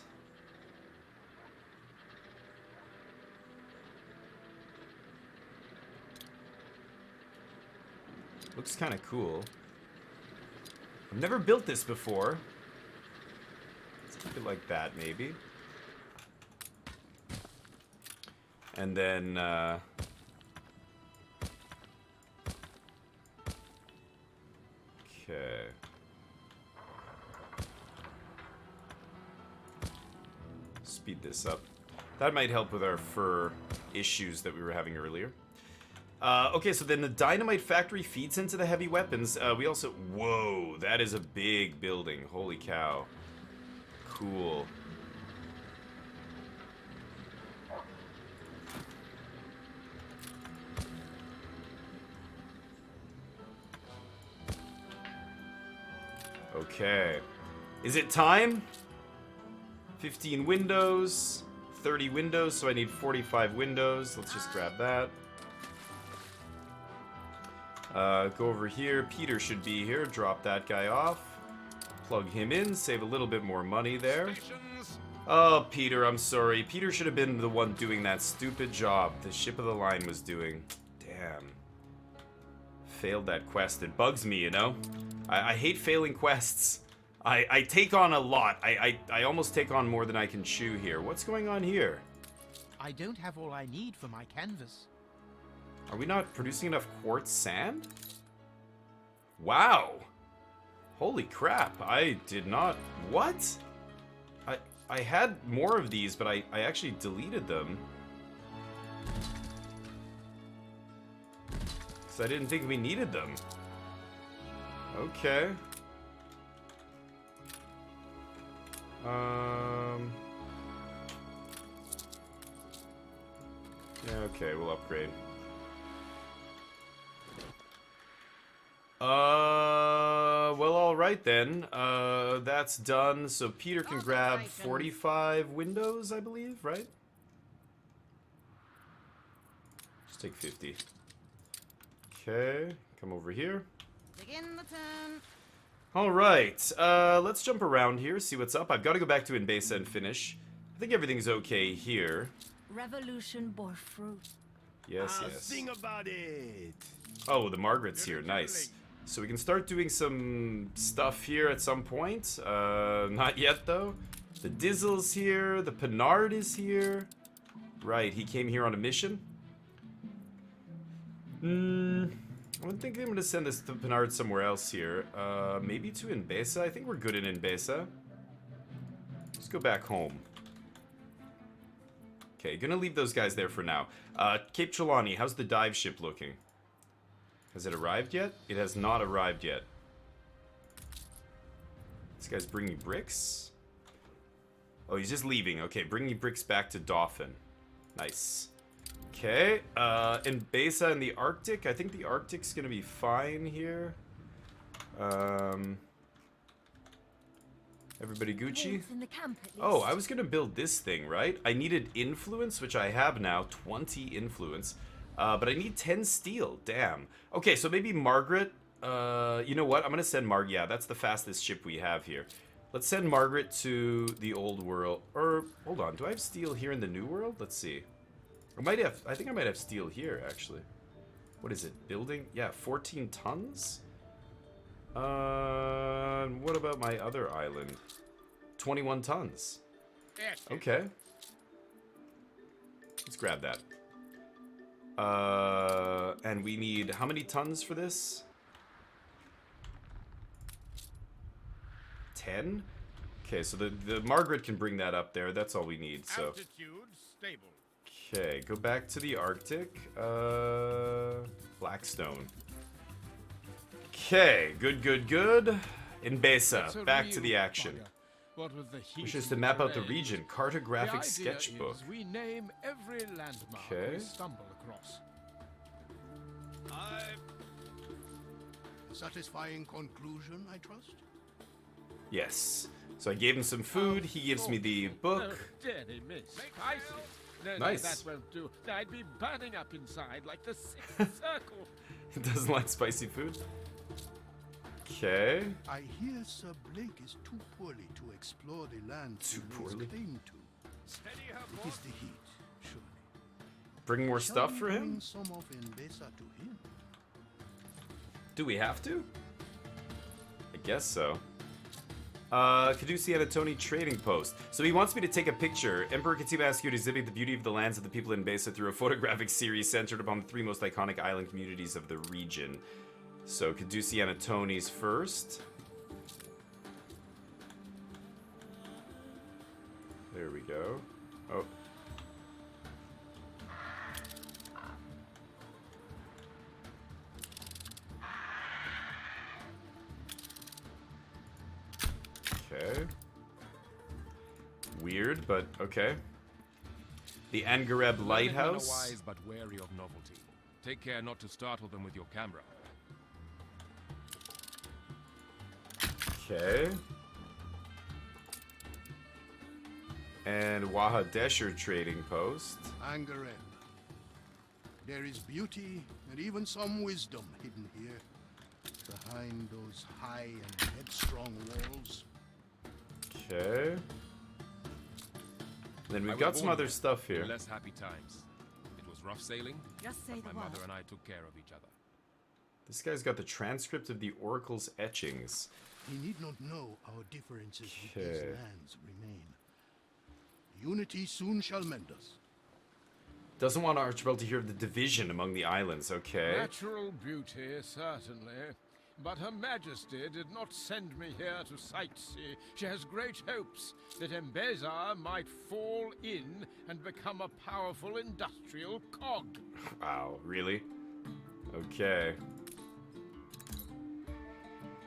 Looks kind of cool. I've never built this before. Let's keep it like that, maybe. And then, okay. Speed this up. That might help with our fur issues that we were having earlier. Okay, so then the dynamite factory feeds into the heavy weapons. We also... Whoa, that is a big building. Holy cow. Cool. Okay. Is it time? 15 windows. 30 windows, so I need 45 windows. Let's just grab that. Go over here. Peter should be here. Drop that guy off. Plug him in. Save a little bit more money there. Oh, Peter, I'm sorry. Peter should have been the one doing that stupid job the ship of the line was doing. Damn. Failed that quest. It bugs me, you know? I hate failing quests. I take on a lot. I almost take on more than I can chew here. What's going on here? I don't have all I need for my canvas. Are we not producing enough quartz sand? Wow. Holy crap. I did not... What? I had more of these, but I actually deleted them. Because I didn't think we needed them. Okay. Yeah, okay, we'll upgrade. Well, alright then. That's done. So Peter can grab 45 windows, I believe, right? Just take 50. Okay, come over here. Begin the turn. Alright, let's jump around here, see what's up. I've got to go back to Enbesa and finish. I think everything's okay here. Revolution bore fruit. Yes, yes. Sing about it. Oh, the Margaret's here. Nice. So we can start doing some stuff here at some point. Not yet, though. The Dizzle's here. The Penard is here. Right, he came here on a mission. I'm thinking I'm going to send this to Penard somewhere else here. Maybe to Enbesa? I think we're good in Enbesa. Let's go back home. Okay, gonna leave those guys there for now. Cape Trelawney, how's the dive ship looking? Has it arrived yet? It has not arrived yet. This guy's bringing bricks? Oh, he's just leaving. Okay, bringing bricks back to Dauphin. Nice. Okay, Enbesa in the Arctic. I think the Arctic's gonna be fine here. Everybody Gucci? In the camp, at least. Oh, I was gonna build this thing, right? I needed influence, which I have now, 20 influence. But I need 10 steel, damn. Okay, so maybe Margaret, you know what? I'm gonna send yeah, that's the fastest ship we have here. Let's send Margaret to the old world. Or, hold on, do I have steel here in the new world? Let's see. I think I might have steel here, actually. What is it, building? Yeah, 14 tons? What about my other island? 21 tons. Okay. Let's grab that. And we need how many tons for this? 10? Okay, so the Margaret can bring that up there. That's all we need, so. Altitude stable. Okay, go back to the Arctic. Blackstone. Okay, good. Enbesa, a back to real the action. bugger. What with the heat Which is to and map out the rain. region. The Cartographic idea sketchbook. is we name every landmark Okay. we stumble across. Satisfying conclusion, I trust? Yes. So I gave him some food. He gives me the book. Oh, dearly miss. Spicy. No, Nice. no, that won't do. I'd be burning up inside like the sixth circle. He doesn't like spicy food. Okay. I hear Sir Blake is too poorly to explore the land Too he lays poorly? claim to. It is the heat, surely. Bring more Shall stuff we for him? bring some of Enbesa to him? Do we have to? I guess so. Caduceus Anatoni trading post. So he wants me to take a picture. Emperor Katima asks you to exhibit the beauty of the lands of the people in Enbesa through a photographic series centered upon the 3 most iconic island communities of the region. So Caduceus Anatoni's first. There we go. Oh. Okay. Weird, but okay. The Angareb Lighthouse. Wise but wary of novelty. Take care not to startle them with your camera. Okay. And Wahadesher trading post. Angareb. There is beauty and even some wisdom hidden here, behind those high and headstrong walls. Okay. Then I we've will got some warn other you, stuff here. in less happy times. It was rough sailing, Just say but the my word. mother and I took care of each other. This guy's got the transcript of the Oracle's etchings. He need not know our differences with these Okay. lands remain. Unity soon shall mend us. Doesn't want Archibald to hear of the division among the islands, okay. Natural beauty, certainly. But Her Majesty did not send me here to sightsee. She has great hopes that Enbesa might fall in and become a powerful industrial cog. Wow, really? Okay.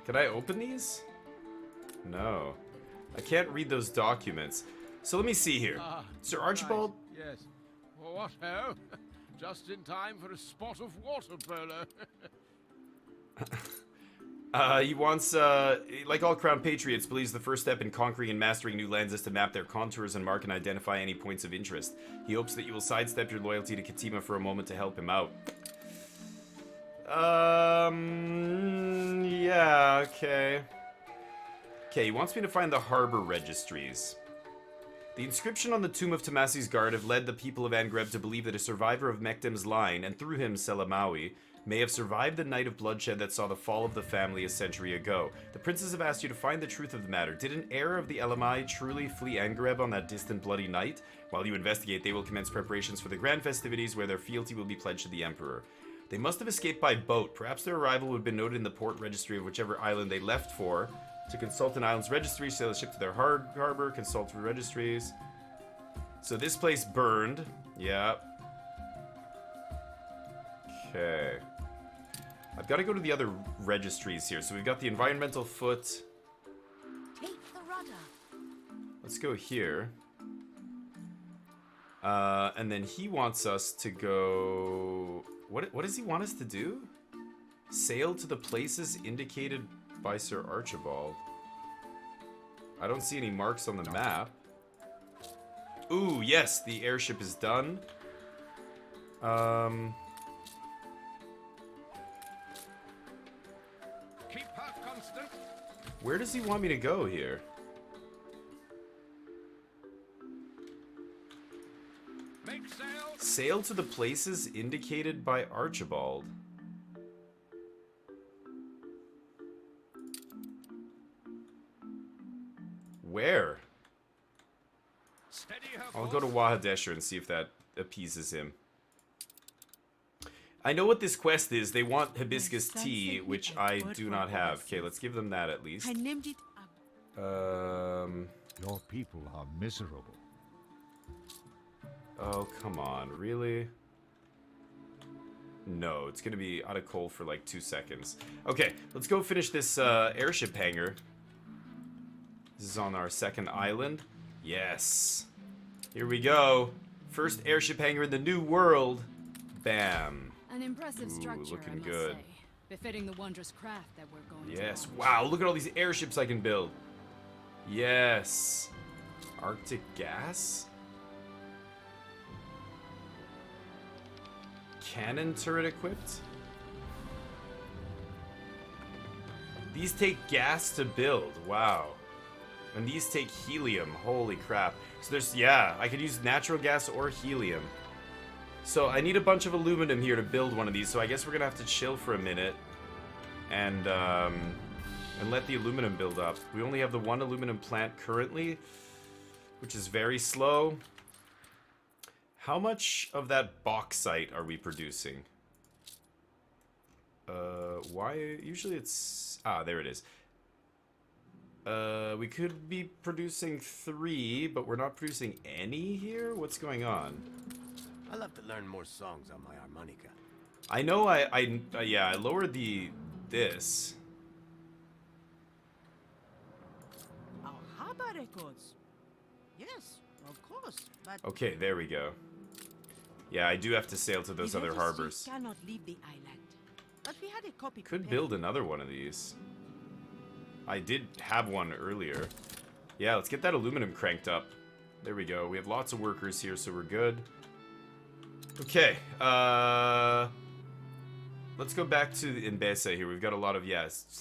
Can I open these? No. I can't read those documents. So let me see here. Sir Archibald? Right, yes. What ho? Just in time for a spot of water polo. He wants, like all Crown Patriots, believes the first step in conquering and mastering new lands is to map their contours and mark and identify any points of interest. He hopes that you will sidestep your loyalty to Katima for a moment to help him out. Yeah, okay. Okay, he wants me to find the harbor registries. The inscription on the tomb of Tomasi's guard have led the people of Angreb to believe that a survivor of Mekdem's line, and through him Selamawi, may have survived the night of bloodshed that saw the fall of the family a century ago. The princes have asked you to find the truth of the matter. Did an heir of the Elamai truly flee Angreb on that distant bloody night? While you investigate, they will commence preparations for the grand festivities where their fealty will be pledged to the Emperor. They must have escaped by boat. Perhaps their arrival would have been noted in the port registry of whichever island they left for. To consult an island's registry, sail a ship to their harbor, consult for registries. So this place burned. Yeah. Okay. I've got to go to the other registries here. So we've got the environmental foot. Take the rudder. Let's go here. And then he wants us to go... What does he want us to do? Sail to the places indicated by Sir Archibald. I don't see any marks on the map. Ooh, yes, the airship is done. Keep her constant. Where does he want me to go here? Make sail. Sail to the places indicated by Archibald. Where? Steady her I'll go to Wahadesher and see if that appeases him. I know what this quest is. They want hibiscus tea, which I do not have. Okay, let's give them that at least. I named it. Your people are miserable. Oh, come on. Really? No, it's gonna be out of coal for like 2 seconds. Okay, let's go finish this airship hangar. This is on our second island. Yes. Here we go. First airship hangar in the new world. Bam. An impressive structure, looking I must good. say. Befitting the wondrous craft that we're going to Yes. launch. Wow, look at all these airships I can build. Yes. Arctic gas? Cannon turret equipped? These take gas to build. Wow. And these take helium. Holy crap. So there's, yeah, I could use natural gas or helium. So I need a bunch of aluminum here to build one of these. So I guess we're gonna have to chill for a minute and let the aluminum build up. We only have the one aluminum plant currently, which is very slow. How much of that bauxite are we producing? Why? Usually it's... Ah, there it is. We could be producing 3, but we're not producing any here? What's going on? I'll have to learn more songs on my harmonica. I know yeah, I lowered this. Our harbor records. Yes, of course, but Okay, there we go. Yeah, I do have to sail to those the other registry harbors. cannot leave the island. But we had a copy Could prepared. build another one of these. I did have one earlier. Yeah, let's get that aluminum cranked up. There we go. We have lots of workers here, so we're good. Okay, let's go back to Enbesa here. We've got a lot of,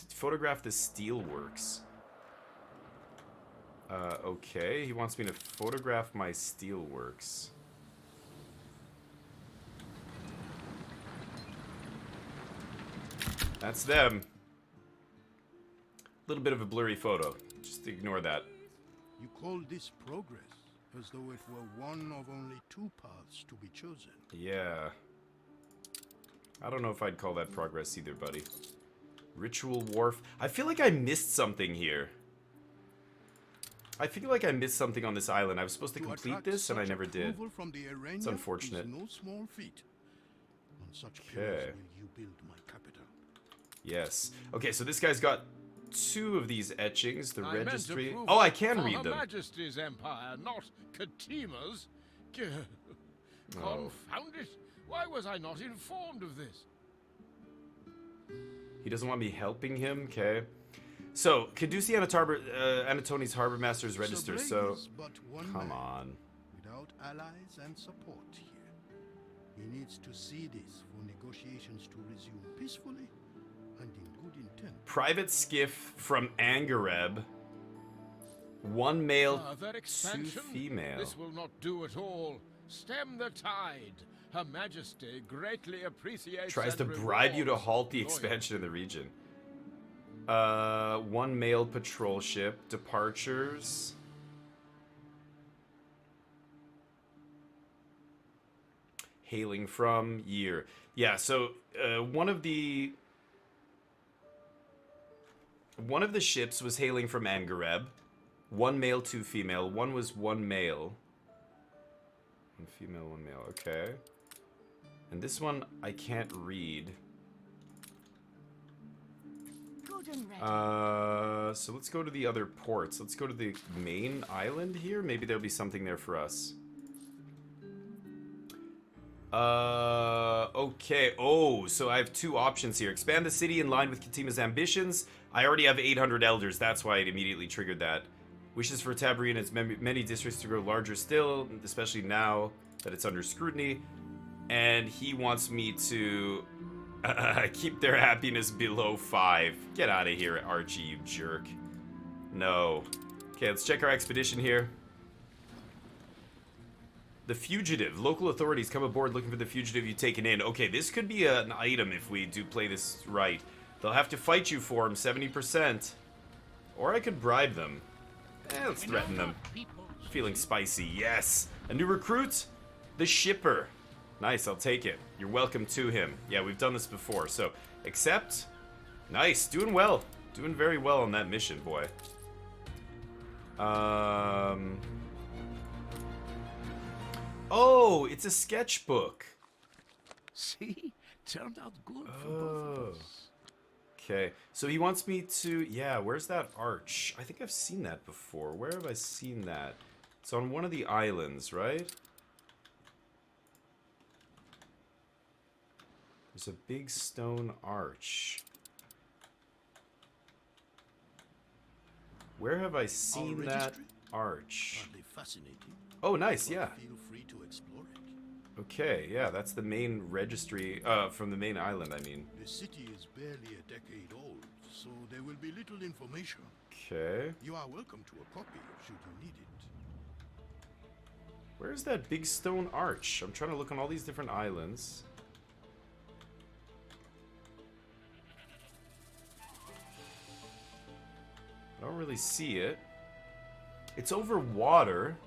photograph the steelworks. Okay, he wants me to photograph my steelworks. That's them. Little bit of a blurry photo. Just ignore that. You call this progress, as though it were one of only 2 paths to be chosen. Yeah. I don't know if I'd call that progress either, buddy. Ritual Wharf. I feel like I missed something here. I feel like I missed something on this island. I was supposed to complete attract this, and I such never did. approval from the Iranian It's unfortunate. is no small feat. On such Okay. pillars will you build my capital. Yes. Okay, so this guy's got 2 of these etchings. The I meant registry. approval Oh, I can for read Her them. Majesty's empire, not Katima's. Oh. Confound it! Why was I not informed of this? He doesn't want me helping him. Okay. So, Caduce Anatoni's Harbor Master's register. Sir So, Blade is but one come man, on. without allies and support here. He needs to see this for negotiations to resume peacefully and in good intent. Private skiff from Angareb. 1 male, Further 2 expansion? female. This will not do at all. Stem the tide. Her Majesty greatly appreciates Tries to and bribe you to rewards halt the loyalty. expansion in the region. 1 male patrol ship. Departures. Hailing from year. Yeah, so one of the ships was hailing from Angareb. 1 male, 2 female. One was 1 male. 1 female, 1 male. Okay. And this one I can't read. Good and ready. So let's go to the other ports. Let's go to the main island here. Maybe there'll be something there for us. Okay. Oh, so I have 2 options here. Expand the city in line with Katima's ambitions. I already have 800 elders. That's why it immediately triggered that. Wishes for Tabriz and its many districts to grow larger still, especially now that it's under scrutiny. And he wants me to keep their happiness below 5. Get out of here, Archie, you jerk. No. Okay, let's check our expedition here. The fugitive. Local authorities come aboard looking for the fugitive you've taken in. Okay, this could be an item if we do play this right. They'll have to fight you for him, 70%. Or I could bribe them. Let's threaten them. Feeling spicy, yes. A new recruit? The shipper. Nice, I'll take it. You're welcome to him. Yeah, we've done this before, so accept. Nice, doing well. Doing very well on that mission, boy. Oh, it's a sketchbook. See? turned out good for both of us. Okay, so he wants me to... Yeah, where's that arch? I think I've seen that before. Where have I seen that? It's on one of the islands, right? There's a big stone arch. Where have I seen that arch? Hardly fascinating. Oh, nice, yeah. Feel free to explore it. Okay, yeah, that's the main registry, from the main island, I mean. The city is barely a decade old, so there will be little information. Okay. You are welcome to a copy, should you need it. Where's that big stone arch? I'm trying to look on all these different islands. I don't really see it. It's over water.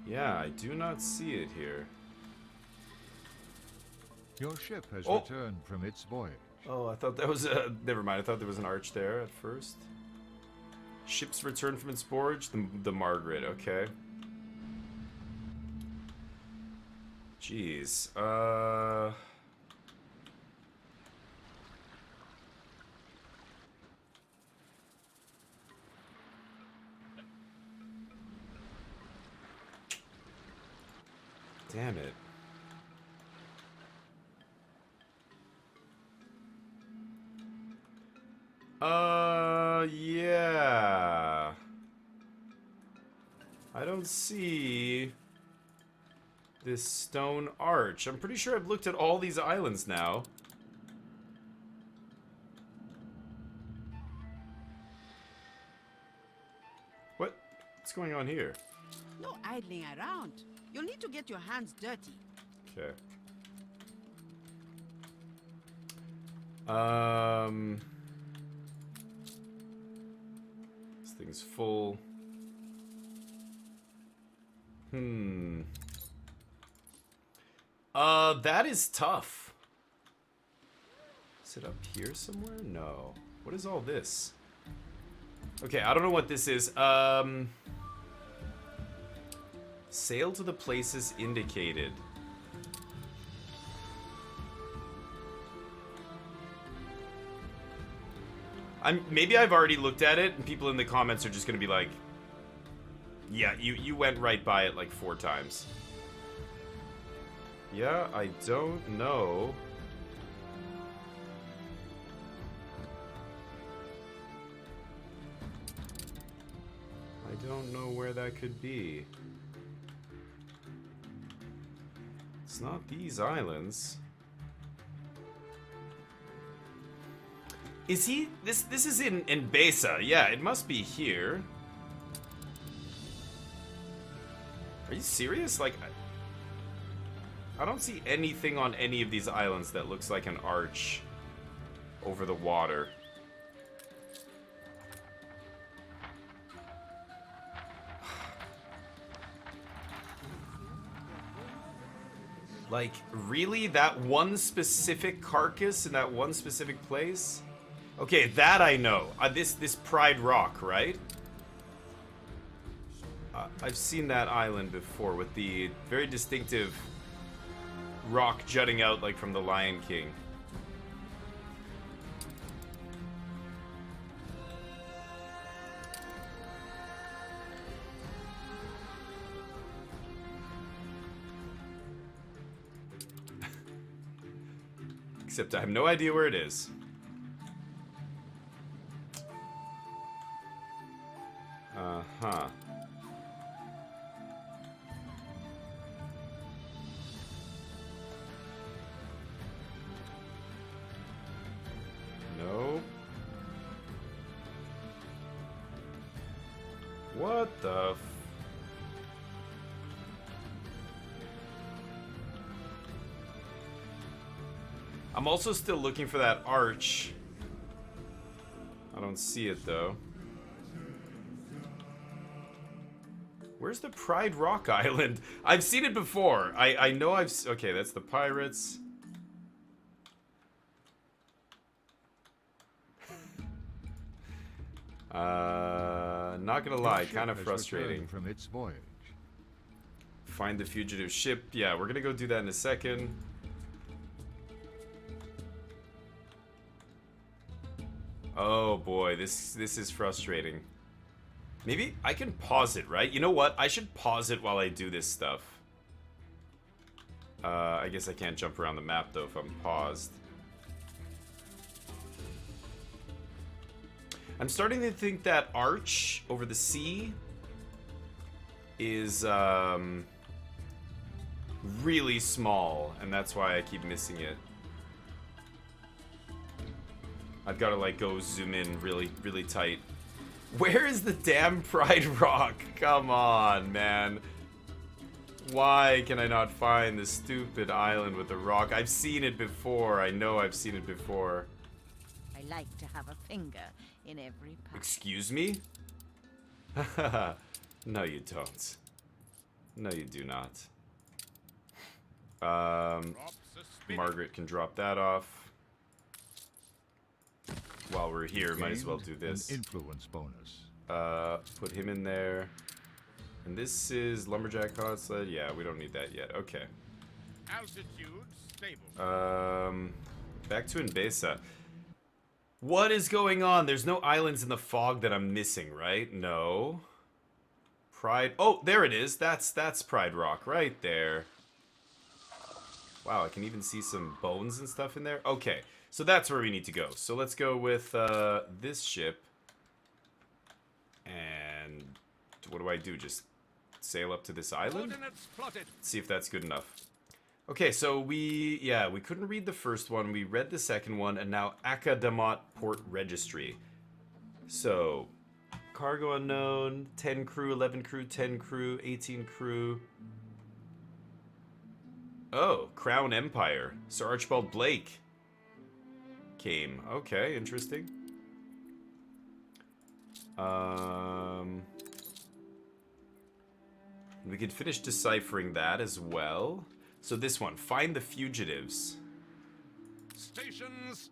Yeah, I do not see it here. Your ship has returned from its voyage. Oh, I thought that was a... Never mind, I thought there was an arch there at first. Ship's return from its voyage? The Margaret, okay. Jeez, damn it. Yeah. I don't see this stone arch. I'm pretty sure I've looked at all these islands now. What's going on here? No idling around. You'll need to get your hands dirty. Okay. This thing's full. That is tough. Is it up here somewhere? No. What is all this? Okay, I don't know what this is. Sail to the places indicated. Maybe I've already looked at it, and people in the comments are just gonna be like, yeah, you went right by it like 4 times. Yeah, I don't know. I don't know where that could be. It's not these islands. Is he? This is in Enbesa. Yeah, it must be here. Are you serious? Like, I don't see anything on any of these islands that looks like an arch over the water. Like, really? That one specific carcass in that one specific place? Okay, that I know. This Pride Rock, right? I've seen that island before with the very distinctive rock jutting out like from the Lion King. Except I have no idea where it is. Uh-huh. No. What the f... I'm also still looking for that arch. I don't see it though. Where's the Pride Rock Island? I've seen it before. I know I've... Okay, that's the pirates. Not gonna Your lie, ship kind of has frustrating. returned from its voyage. Find the fugitive ship. Yeah, we're gonna go do that in a second. Oh boy, this is frustrating. Maybe I can pause it, right? You know what? I should pause it while I do this stuff. I guess I can't jump around the map though if I'm paused. I'm starting to think that arch over the sea is really small, and that's why I keep missing it. I've got to like go zoom in really, really tight. Where is the damn Pride Rock? Come on, man. Why can I not find the stupid island with the rock? I've seen it before. I know I've seen it before. I like to have a finger in every pie. Excuse me? No, you don't. No, you do not. Margaret can drop that off. While we're here, might as well do this. An influence bonus. Put him in there. And this is Lumberjack Hot Sled. Yeah, we don't need that yet. Okay. Altitude stable. Back to Enbesa. What is going on? There's no islands in the fog that I'm missing, right? No. Pride. Oh, there it is. That's Pride Rock right there. Wow, I can even see some bones and stuff in there. Okay, so that's where we need to go. So let's go with this ship. And what do I do? Just sail up to this island? See if that's good enough. Okay, so we couldn't read the first one. We read the second one, and now Akadamat Port Registry. So, cargo unknown, 10 crew, 11 crew, 10 crew, 18 crew. Oh, Crown Empire. Sir Archibald Blake came. Okay, interesting. We could finish deciphering that as well. So this one, find the fugitives. Stations.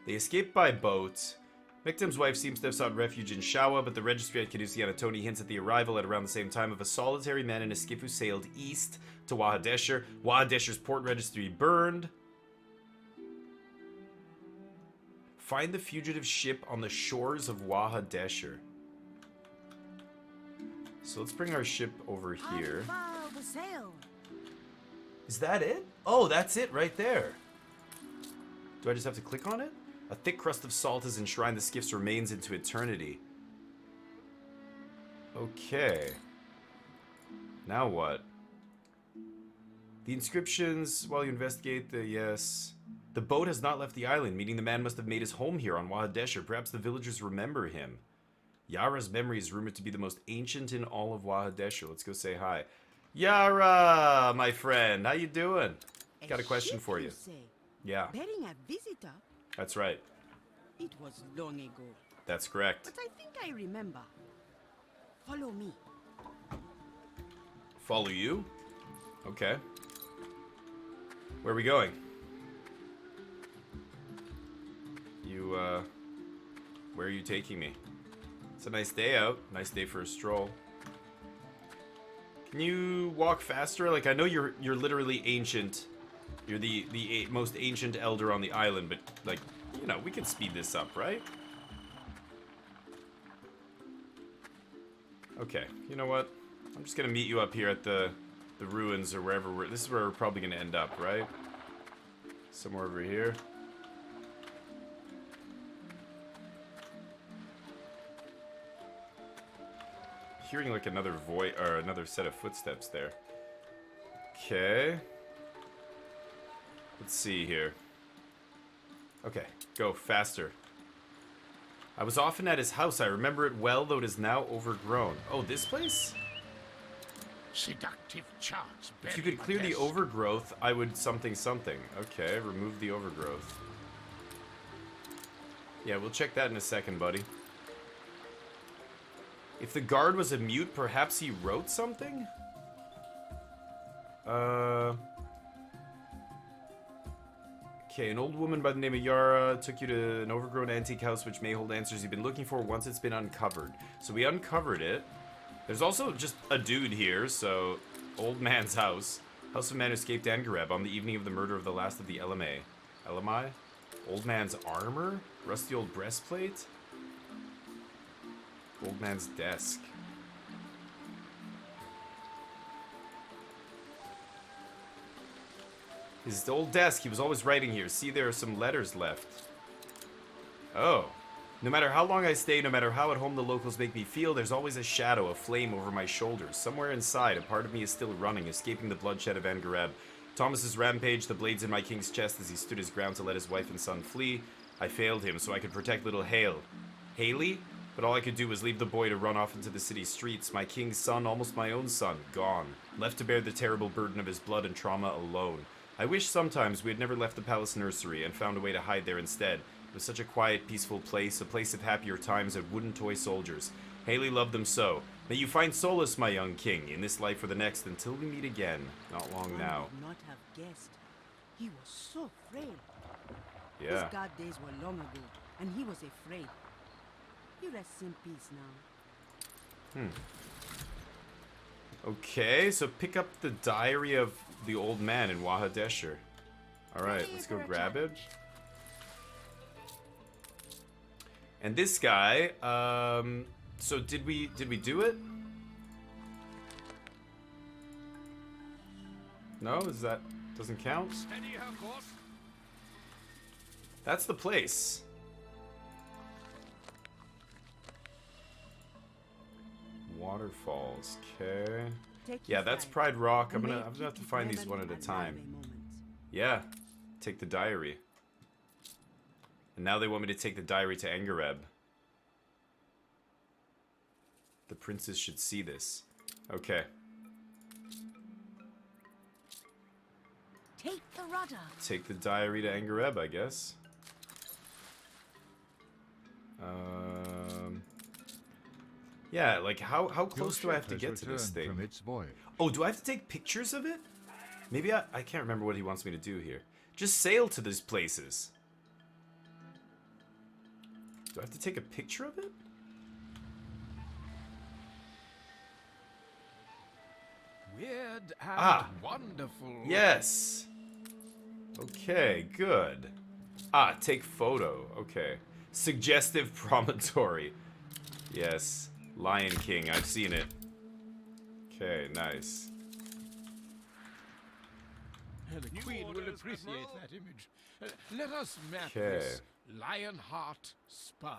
They escaped by boat. Victim's wife seems to have sought refuge in Shawa, but the registry at Caduceana Tony hints at the arrival at around the same time of a solitary man in a skiff who sailed east to Wahadesher. Wahadesher's port registry burned. Find the fugitive ship on the shores of Wahadesher. So let's bring our ship over here. Is that it? Oh, that's it right there. Do I just have to click on it? A thick crust of salt has enshrined the skiff's remains into eternity. Okay. Now what? The inscriptions, while you investigate the... Yes. The boat has not left the island, meaning the man must have made his home here on Wahadesher. Perhaps the villagers remember him. Yara's memory is rumored to be the most ancient in all of Wahadesher. Let's go say hi. Yara, my friend. How you doing? Got a question for you. Yeah. Bearing a visitor? That's right. It was long ago. That's correct. But I think I remember. Follow me. Follow you? Okay. Where are we going? You, where are you taking me? It's a nice day out. Nice day for a stroll. Can you walk faster? Like, I know you're literally ancient. You're the most ancient elder on the island, but, like, you know, we can speed this up, right? Okay, you know what? I'm just gonna meet you up here at the ruins or wherever we're... This is where we're probably gonna end up, right? Somewhere over here. Hearing like another voice or another set of footsteps there. Okay. Let's see here. Okay, go faster. I was often at his house. I remember it well, though it is now overgrown. Oh, this place? Seductive charts. If you could clear the overgrowth, I would something something. Okay, remove the overgrowth. Yeah, we'll check that in a second, buddy. If the guard was a mute, perhaps he wrote something? Okay, an old woman by the name of Yara took you to an overgrown antique house which may hold answers you've been looking for once it's been uncovered. So we uncovered it. There's also just a dude here, so... Old man's house. House of man who escaped Angareb on the evening of the murder of the last of the LMA. LMI? Old man's armor? Rusty old breastplate? Old man's desk. His old desk, he was always writing here. See, there are some letters left. Oh. No matter how long I stay, no matter how at home the locals make me feel, there's always a shadow, a flame over my shoulders. Somewhere inside, a part of me is still running, escaping the bloodshed of Angareb. Thomas's rampage, the blades in my king's chest as he stood his ground to let his wife and son flee. I failed him, so I could protect little Hale. Haley? But all I could do was leave the boy to run off into the city streets. My king's son, almost my own son, gone. Left to bear the terrible burden of his blood and trauma alone. I wish sometimes we had never left the palace nursery and found a way to hide there instead. It was such a quiet, peaceful place, a place of happier times and wooden toy soldiers. Haley loved them so. May you find solace, my young king, in this life or the next, until we meet again. Not long now. I would not have guessed. He was so frail. Yeah. His god days were long ago, and he was afraid. He rests in peace now. Okay, so pick up the diary of the old man in Wahadesher. Alright, let's go grab it. And this guy, so did we do it? No, doesn't count? That's the place. Waterfalls, okay. Yeah, that's Pride Rock. I'm gonna have to find these one at a time. Yeah, take the diary. And now they want me to take the diary to Angareb. The princes should see this. Okay. Take the rudder. Take the diary to Angareb, I guess. Yeah, like how close do I have to get to this thing? From its voyage. Oh, do I have to take pictures of it? Maybe I can't remember what he wants me to do here. Just sail to these places. Do I have to take a picture of it? Weird and wonderful. Yes. Okay, good. Take photo. Okay. Suggestive promontory. Yes. Lion King. I've seen it. Okay, nice. The Queen will appreciate that image. Let us map Okay. this Lionheart Spur.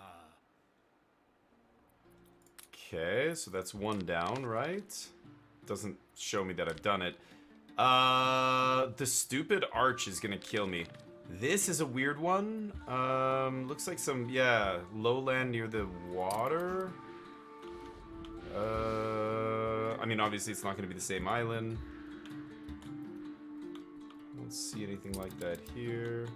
Okay, so that's one down, right? Doesn't show me that I've done it. The stupid arch is gonna kill me. This is a weird one. Looks like some, yeah, lowland near the water. I mean, obviously it's not gonna be the same island. I don't see anything like that here.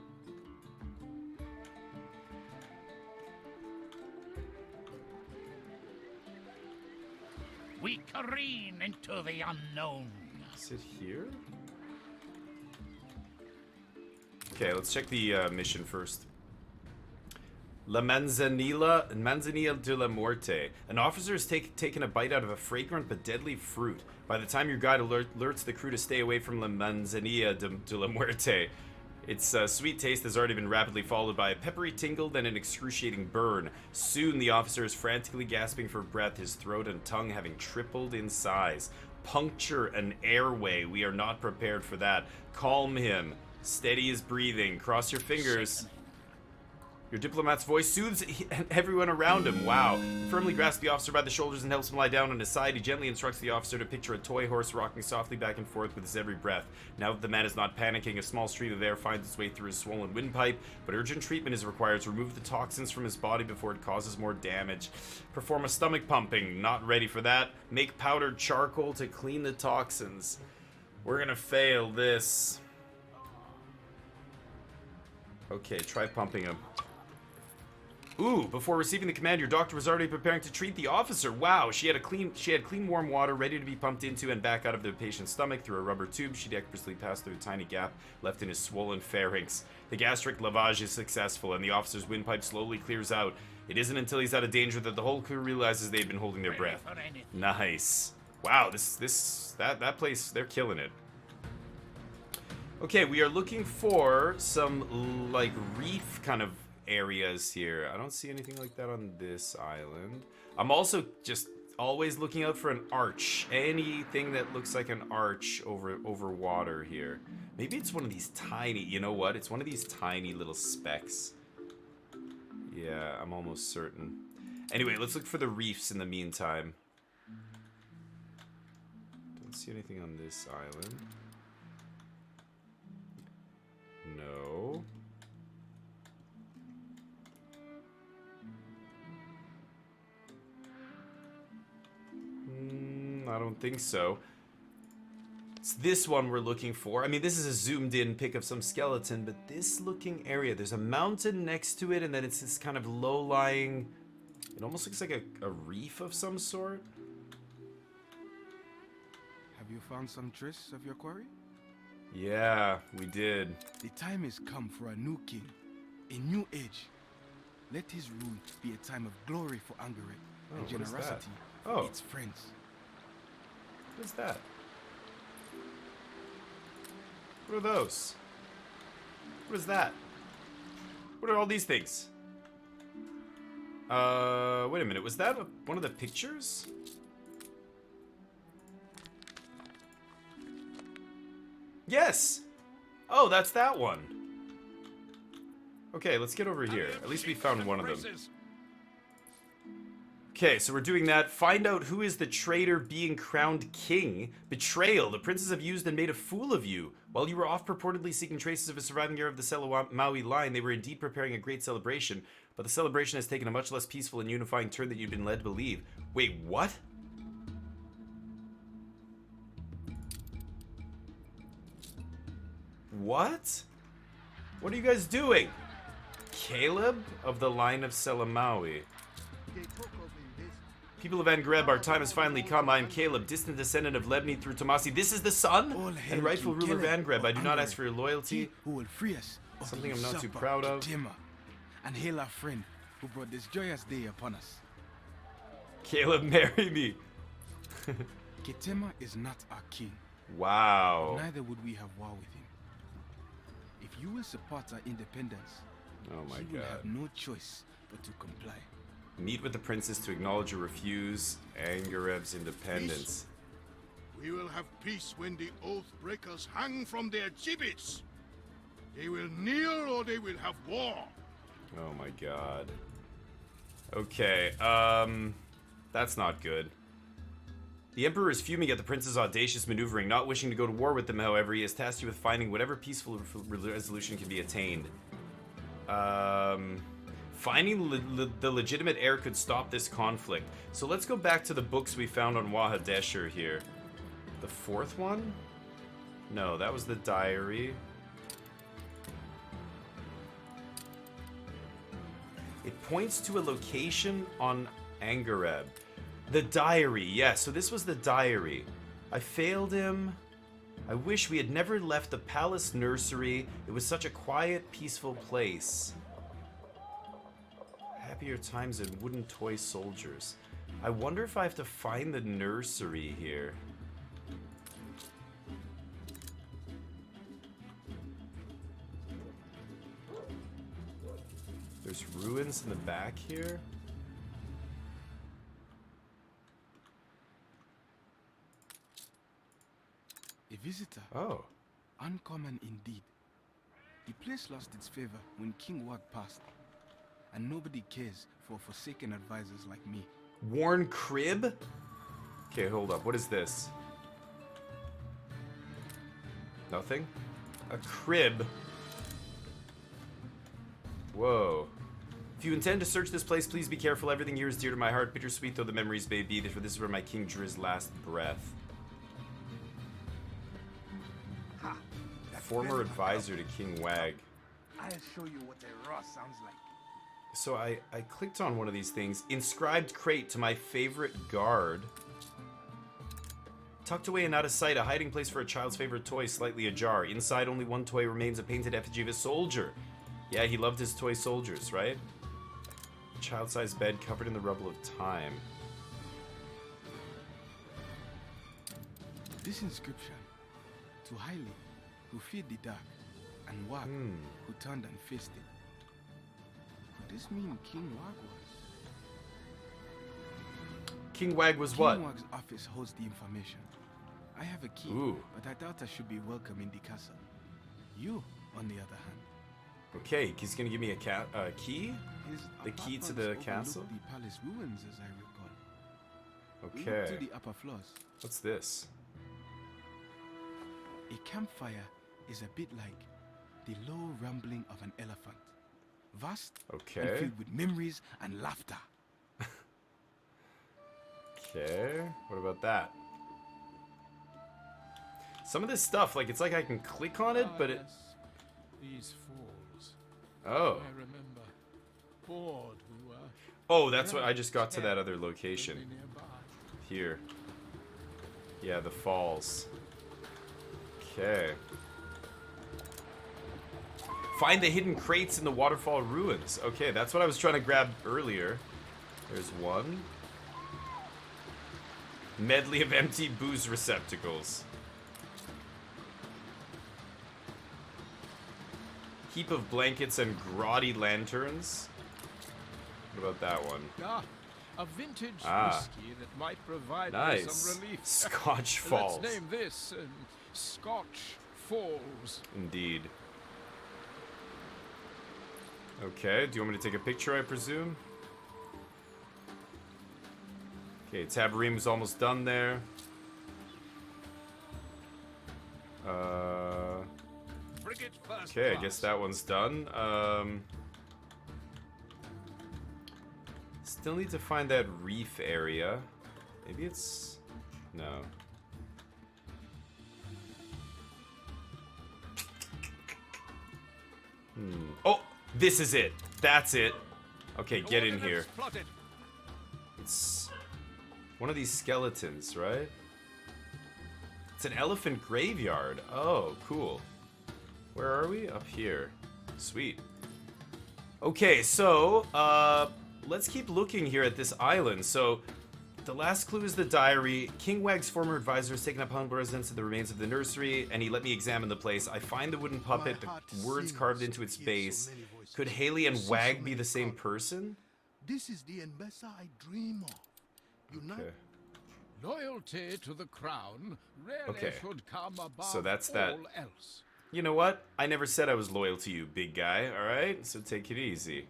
We careen into the unknown. Is it here? Okay, let's check the mission first. La Manzanilla de la Muerte. An officer has taken a bite out of a fragrant but deadly fruit. By the time your guide alerts the crew to stay away from La Manzanilla de la Muerte, its sweet taste has already been rapidly followed by a peppery tingle, then an excruciating burn. Soon the officer is frantically gasping for breath, his throat and tongue having tripled in size. Puncture an airway. We are not prepared for that. Calm him. Steady his breathing. Cross your fingers. Your diplomat's voice soothes everyone around him. Wow. He firmly grasps the officer by the shoulders and helps him lie down on his side. He gently instructs the officer to picture a toy horse rocking softly back and forth with his every breath. Now that the man is not panicking, a small stream of air finds its way through his swollen windpipe, but urgent treatment is required to remove the toxins from his body before it causes more damage. Perform a stomach pumping. Not ready for that. Make powdered charcoal to clean the toxins. We're gonna fail this. Okay, try pumping him. Ooh, before receiving the command, your doctor was already preparing to treat the officer. Wow, she had clean warm water ready to be pumped into and back out of the patient's stomach through a rubber tube. She dexterously passed through a tiny gap left in his swollen pharynx. The gastric lavage is successful, and the officer's windpipe slowly clears out. It isn't until he's out of danger that the whole crew realizes they've been holding their breath. Nice. Wow, that place, they're killing it. Okay, we are looking for some, like, reef kind of areas here. I don't see anything like that on this island. I'm also just always looking out for an arch. Anything that looks like an arch over water here. Maybe it's one of these tiny, you know what? It's one of these tiny little specks. Yeah, I'm almost certain. Anyway, let's look for the reefs in the meantime. Don't see anything on this island. No. I don't think so. It's this one we're looking for. I mean, this is a zoomed in pic of some skeleton, but this looking area, there's a mountain next to it, and then it's this kind of low-lying, it almost looks like a reef of some sort. Have you found some trace of your quarry? Yeah, we did. The time has come for a new king, a new age. Let his rule be a time of glory for Angaret and generosity for its friends. What is that? What are those? What is that? What are all these things? Wait a minute. Was that one of the pictures? Yes! Oh, that's that one. Okay, let's get over here. At least we found one of them. Okay, so we're doing that. Find out who is the traitor being crowned king. Betrayal. The princes have used and made a fool of you. While you were off purportedly seeking traces of a surviving heir of the Selamaui line, they were indeed preparing a great celebration. But the celebration has taken a much less peaceful and unifying turn than you've been led to believe. Wait, what? What? What are you guys doing? Caleb of the line of Selamaui. People of Angreb, our time has finally come. I am Caleb, distant descendant of Lebni through Tomasi. This is the son and rightful ruler of Angreb. I do not ask for your loyalty. Who will free us? Something I'm not too proud of. And hail our friend who brought this joyous day upon us. Caleb, marry me. Ketema is not our king. Wow. Neither would we have war with him. If you will support our independence, he will have no choice but to comply. Meet with the princess to acknowledge or refuse Angarev's independence. Peace. We will have peace when the oath breakers hang from their gibbets. They will kneel or they will have war. Oh my god. Okay, that's not good. The Emperor is fuming at the prince's audacious maneuvering. Not wishing to go to war with them, however, he has tasked you with finding whatever peaceful resolution can be attained. Finding the legitimate heir could stop this conflict. So let's go back to the books we found on Wahadesher here. The fourth one? No, that was the diary. It points to a location on Angareb. The diary, yes, so this was the diary. I failed him. I wish we had never left the palace nursery. It was such a quiet, peaceful place. Happier times and wooden toy soldiers. I wonder if I have to find the nursery here. There's ruins in the back here. A visitor. Oh. Uncommon indeed. The place lost its favor when King Wag passed. And nobody cares for forsaken advisors like me. Worn crib? Okay, hold up. What is this? Nothing? A crib? Whoa. If you intend to search this place, please be careful. Everything here is dear to my heart, bittersweet though the memories may be, for this is where my king drew his last breath. Ha! Former advisor to King Wag. I'll show you what a raw sounds like. So I clicked on one of these things. Inscribed crate to my favorite guard. Tucked away and out of sight, a hiding place for a child's favorite toy, slightly ajar. Inside, only one toy remains, a painted effigy of a soldier. Yeah, he loved his toy soldiers, right? Child-sized bed covered in the rubble of time. This inscription: to Haile, who feared the dark, and Wag, who turned and faced it. Could this mean King Wag was? King Wag was what? King Wag's office holds the information. I have a key, but I doubt I should be welcome in the castle. You, on the other hand. Okay, he's gonna give me a key? His The key to the apartments castle? overlook the palace ruins, as I recall. We Okay. look to the upper floors. What's this? A campfire is a bit like the low rumbling of an elephant. Vast and Okay. filled with memories and laughter. Okay, what about that? Some of this stuff, like, it's like I can click on it, but it... Yes. These falls. Oh. I remember. Bored we were. Oh, that's what I just got to that other location. Really nearby. Here. Yeah, the falls. Okay. Find the hidden crates in the waterfall ruins. Okay, that's what I was trying to grab earlier. There's one. Medley of empty booze receptacles. Heap of blankets and grotty lanterns. What about that one? Ah, a vintage Ah. whiskey that might provide me Nice. some relief. Scotch Falls. Let's name this Scotch Falls. Indeed. Okay, do you want me to take a picture, I presume? Okay, Tabarim was almost done there. Frigate first Okay, I class. guess that one's done. Still need to find that reef area. Maybe it's... No. Oh! This is it! That's it! Okay, get in here. Plotted. It's one of these skeletons, right? It's an elephant graveyard. Oh, cool. Where are we? Up here. Sweet. Okay, so, let's keep looking here at this island. So, the last clue is the diary. King Wag's former advisor has taken up humble residence in the remains of the nursery, and he let me examine the place. I find the wooden puppet, the words carved into its base. Could Haley and Wag be the same person? This is the Enbesa I dream of. Unite. Okay. Loyalty to the crown rarely Okay. should come above So that's all that. else. You know what? I never said I was loyal to you, big guy, alright? So take it easy.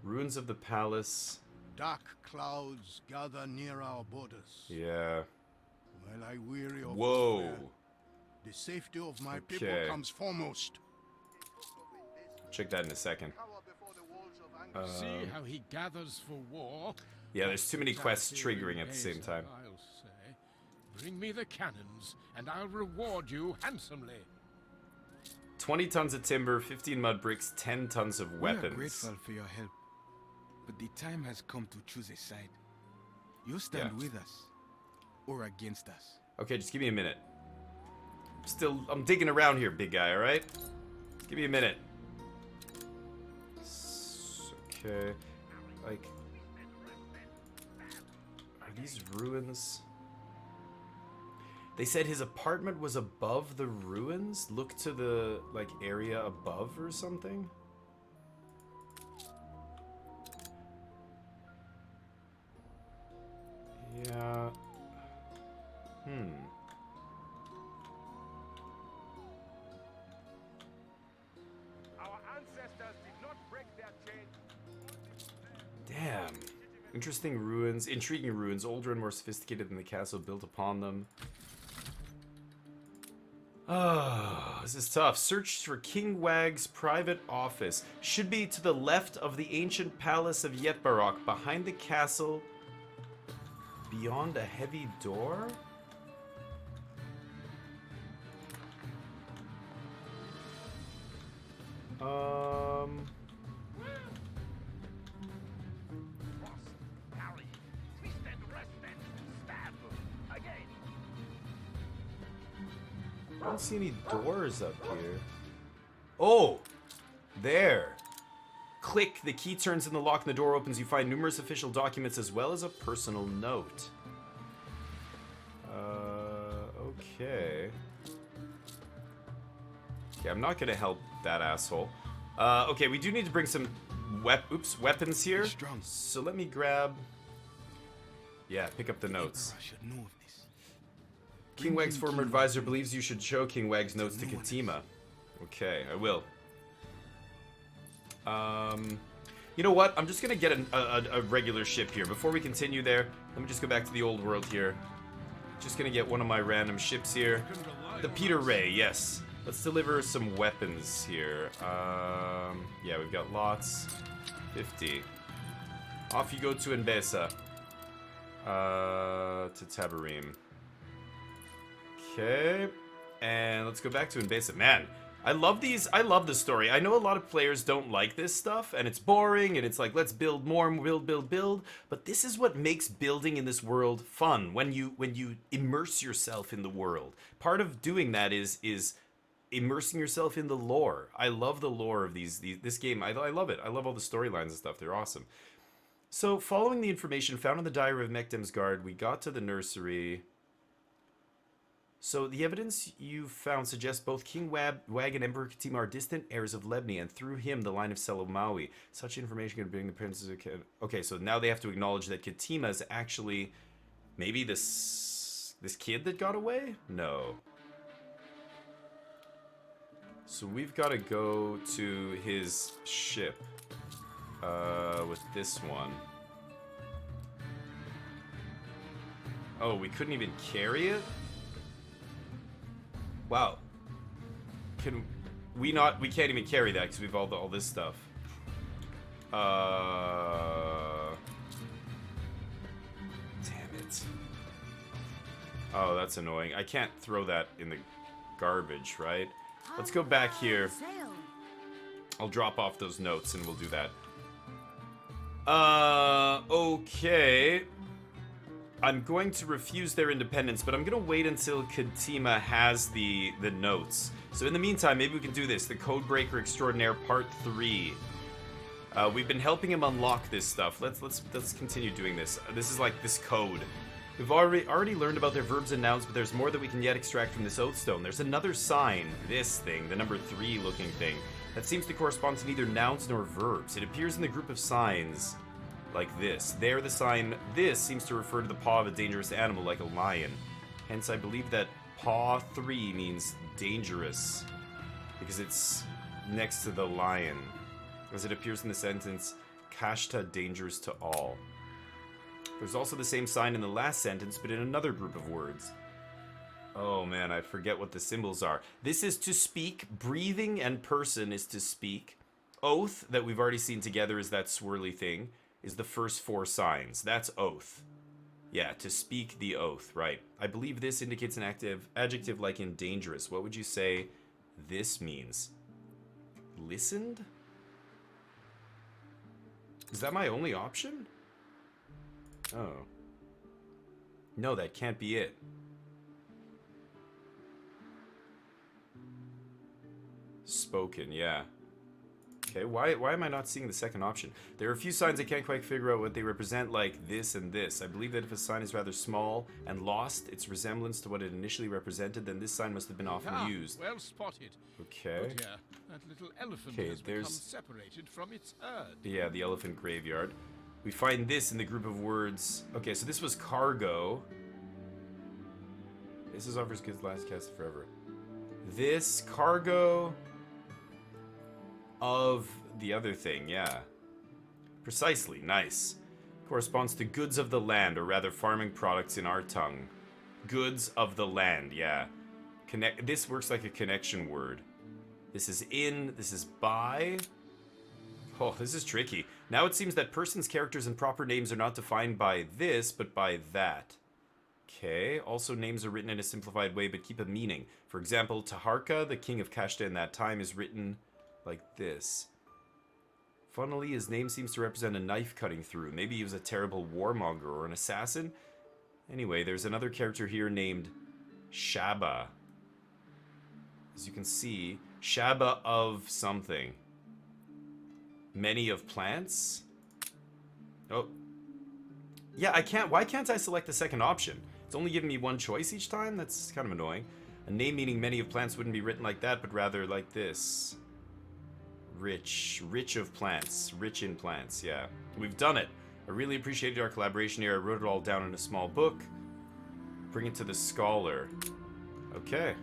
Ruins of the palace. Dark clouds gather near our borders. Yeah. While I weary of Whoa. despair, the safety of my people Okay. comes foremost. Check that in a second. See how he gathers for war. Yeah, there's too many quests Exactly triggering at the same Enbesa, time. I'll say. Bring me the cannons, and I'll reward you handsomely. 20 tons of timber, 15 mud bricks, 10 tons of We are weapons. grateful for your help, but the time has come to choose a side. You stand Yeah. with us, or against us. Okay, just give me a minute. I'm digging around here, big guy, alright? Give me a minute. Okay. Like... Are these ruins? They said his apartment was above the ruins? Look to the, like, area above or something? Yeah. Our ancestors did not break their chain. Damn. Interesting ruins, intriguing ruins, older and more sophisticated than the castle built upon them. Ah, this is tough. Search for King Wag's private office. Should be to the left of the ancient palace of Yetbarok, behind the castle, beyond a heavy door? I don't see any doors up here. Oh! There! Click, the key turns in the lock and the door opens. You find numerous official documents as well as a personal note. Okay. Okay, I'm not gonna help that asshole. Okay, we do need to bring some weapons here. So let me grab... Yeah, pick up the notes. King Wag's former advisor believes you should show King Wag's notes to Katima. Okay, I will. You know what? I'm just gonna get a regular ship here. Before we continue there, let me just go back to the old world here. Just gonna get one of my random ships here. The Peter Ray, yes. Let's deliver some weapons here. Yeah, we've got lots. 50. Off you go to Enbesa. To Tabarim. Okay. And let's go back to Enbesa. Man, I love these. I love the story. I know a lot of players don't like this stuff, and it's boring, and it's like, let's build more, build. But this is what makes building in this world fun. When you immerse yourself in the world. Part of doing that is immersing yourself in the lore. I love the lore of this game. I love it. I love all the storylines and stuff. They're awesome. So, following the information found in the diary of Mekdem's guard, we got to the nursery. So, the evidence you found suggests both King Wag and Emperor Katima are distant heirs of Lebni, and through him, the line of Selomawi. Such information can bring the princes of... Okay, so now they have to acknowledge that Katima is actually... Maybe this kid that got away? No. So, we've got to go to his ship. With this one. Oh, we couldn't even carry it? Wow. Can we not? We can't even carry that because we've all this stuff. Damn it. Oh, that's annoying. I can't throw that in the garbage, right? Let's go back here. I'll drop off those notes and we'll do that. Okay. I'm going to refuse their independence, but I'm going to wait until Katima has the notes. So in the meantime, maybe we can do this. The Codebreaker Extraordinaire Part 3. We've been helping him unlock this stuff. Let's continue doing this. This is like this code. We've already learned about their verbs and nouns, but there's more that we can yet extract from this oath stone. There's another sign, this thing, the number 3 looking thing, that seems to correspond to neither nouns nor verbs. It appears in the group of signs like this. There, the sign this seems to refer to the paw of a dangerous animal like a lion. Hence, I believe that paw 3 means dangerous because it's next to the lion. As it appears in the sentence, Kashta dangerous to all. There's also the same sign in the last sentence, but in another group of words. Oh man, I forget what the symbols are. This is to speak. Breathing and person is to speak. Oath, that we've already seen together, is that swirly thing, is the first 4 signs. That's oath. Yeah, to speak the oath, right. I believe this indicates an adjective like in dangerous. What would you say this means? Listened? Is that my only option? Oh. No, that can't be it. Spoken, yeah. Okay, why am I not seeing the second option? There are a few signs I can't quite figure out what they represent, like this and this. I believe that if a sign is rather small and lost its resemblance to what it initially represented, then this sign must have been often used. Well spotted. Okay. But yeah, that little elephant has become separated from its herd. Yeah, the elephant graveyard. We find this in the group of words. Okay, so this was cargo. This is offers goods last cast forever. This cargo of the other thing, yeah. Precisely, nice. Corresponds to goods of the land, or rather farming products in our tongue. Goods of the land, yeah. This works like a connection word. This is in, this is by. Oh, this is tricky. Now it seems that persons, characters, and proper names are not defined by this, but by that. Okay, also names are written in a simplified way, but keep a meaning. For example, Taharka, the king of Kashta in that time, is written like this. Funnily, his name seems to represent a knife cutting through. Maybe he was a terrible warmonger or an assassin? Anyway, there's another character here named Shaba. as you can see, Shaba of something. Many of plants? Oh. Yeah, I can't. Why can't I select the second option? It's only giving me one choice each time? That's kind of annoying. A name meaning many of plants wouldn't be written like that, but rather like this. Rich. Rich of plants. Rich in plants, yeah. We've done it. I really appreciated our collaboration here. I wrote it all down in a small book. Bring it to the scholar. Okay.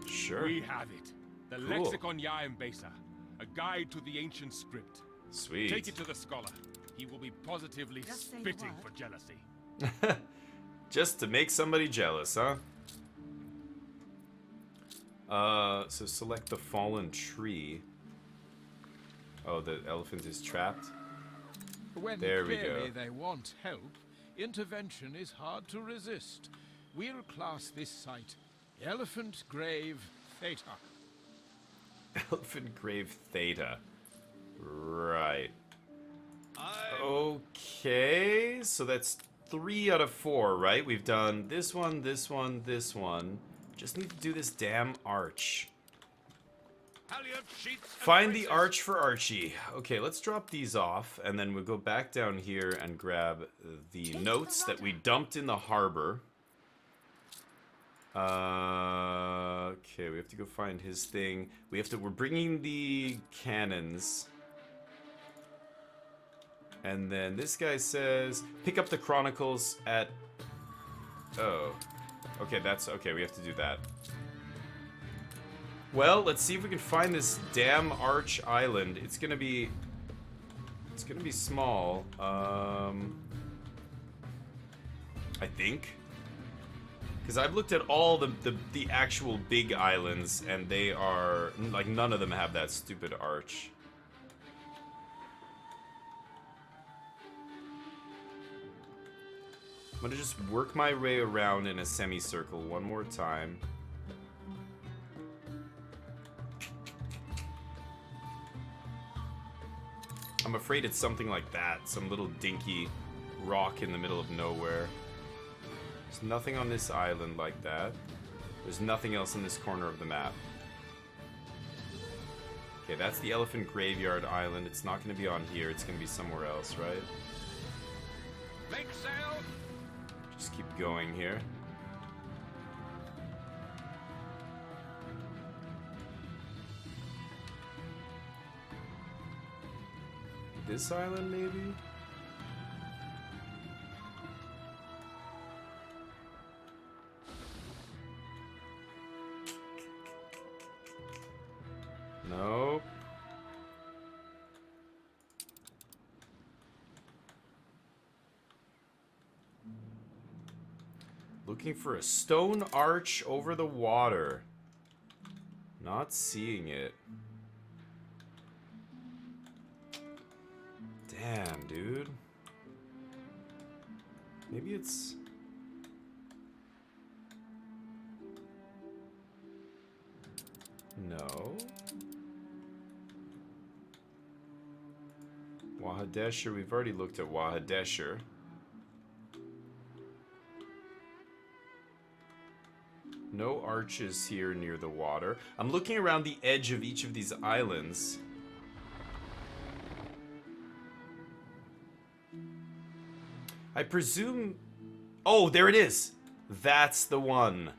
Sure. We have it. The Cool. Lexicon Ya Enbesa. A guide to the ancient script. Sweet. Take it to the scholar. He will be positively Just say spitting what? for jealousy. Just to make somebody jealous, huh? So select the fallen tree. Oh, the elephant is trapped. When There we clearly go. they want help, intervention is hard to resist. We'll class this site Elephant Grave Theta. Elephant Grave Theta. Right. Okay, so that's 3 out of 4, right? We've done this one, this one, this one. Just need to do this damn arch. Find the arch for Archie. Okay, let's drop these off, and then we'll go back down here and grab the notes that we dumped in the harbor. Okay, we have to go find his thing. We're bringing the cannons. And then this guy says, pick up the chronicles at... Oh. Okay, that's... Okay, we have to do that. Well, let's see if we can find this damn arch island. It's gonna be small. I think. Because I've looked at all the actual big islands, and they are... Like, none of them have that stupid arch. I'm gonna just work my way around in a semicircle one more time. I'm afraid it's something like that. Some little dinky rock in the middle of nowhere. There's nothing on this island like that. There's nothing else in this corner of the map. Okay, that's the Elephant Graveyard Island. It's not going to be on here. It's going to be somewhere else, right? Make sail! Just keep going here. This island, maybe? Nope. Looking for a stone arch over the water. Not seeing it. Damn, dude. Maybe it's... No. Wahadesher, we've already looked at Wahadesher. No arches here near the water. I'm looking around the edge of each of these islands. I presume... Oh, there it is! That's the one.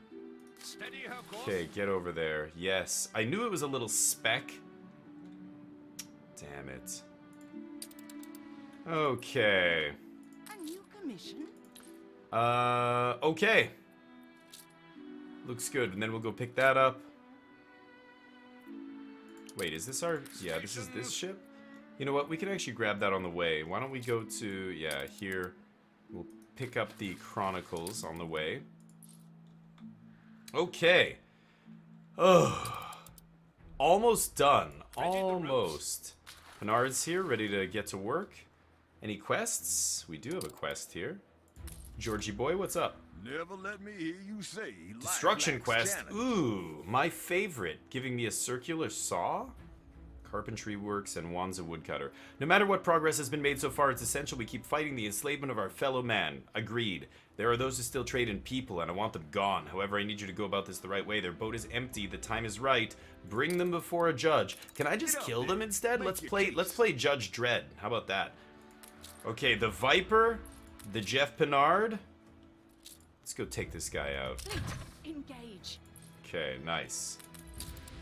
Okay, get over there. Yes. I knew it was a little speck. Damn it. Okay. A new commission? Okay. Looks good. And then we'll go pick that up. Wait, is this our... Yeah, this is this ship? You know what? We can actually grab that on the way. Why don't we go to... Yeah, here. We'll pick up the Chronicles on the way. Okay. Ugh. Almost done. Almost. Bernard's here, ready to get to work. Any quests? We do have a quest here. Georgie boy, what's up? Never let me hear you say Destruction quest. Ooh, my favorite. Giving me a circular saw? carpentry works, and Wanza woodcutter. No matter what progress has been made so far, it's essential we keep fighting the enslavement of our fellow man. Agreed. There are those who still trade in people, and I want them gone. However, I need you to go about this the right way. Their boat is empty. The time is right. Bring them before a judge. Can I just kill them instead? Let's play Judge Dredd. How about that? Okay, the Viper, the Jeff Pinard. Let's go take this guy out. Engage. Okay, nice.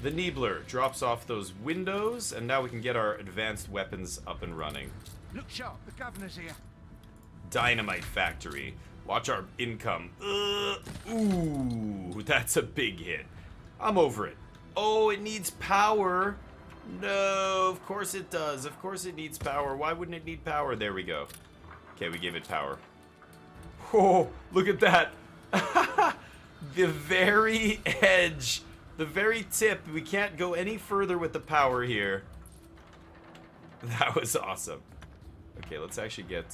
The Niebler drops off those windows, and now we can get our advanced weapons up and running. Look sharp, the governor's here. Dynamite factory. Watch our income. Ooh, that's a big hit. I'm over it. Oh, it needs power. No, of course it does. Of course it needs power. Why wouldn't it need power? There we go. Okay, we gave it power. Oh, look at that. The very edge. The very tip. We can't go any further with the power here. That was awesome. Okay, let's actually get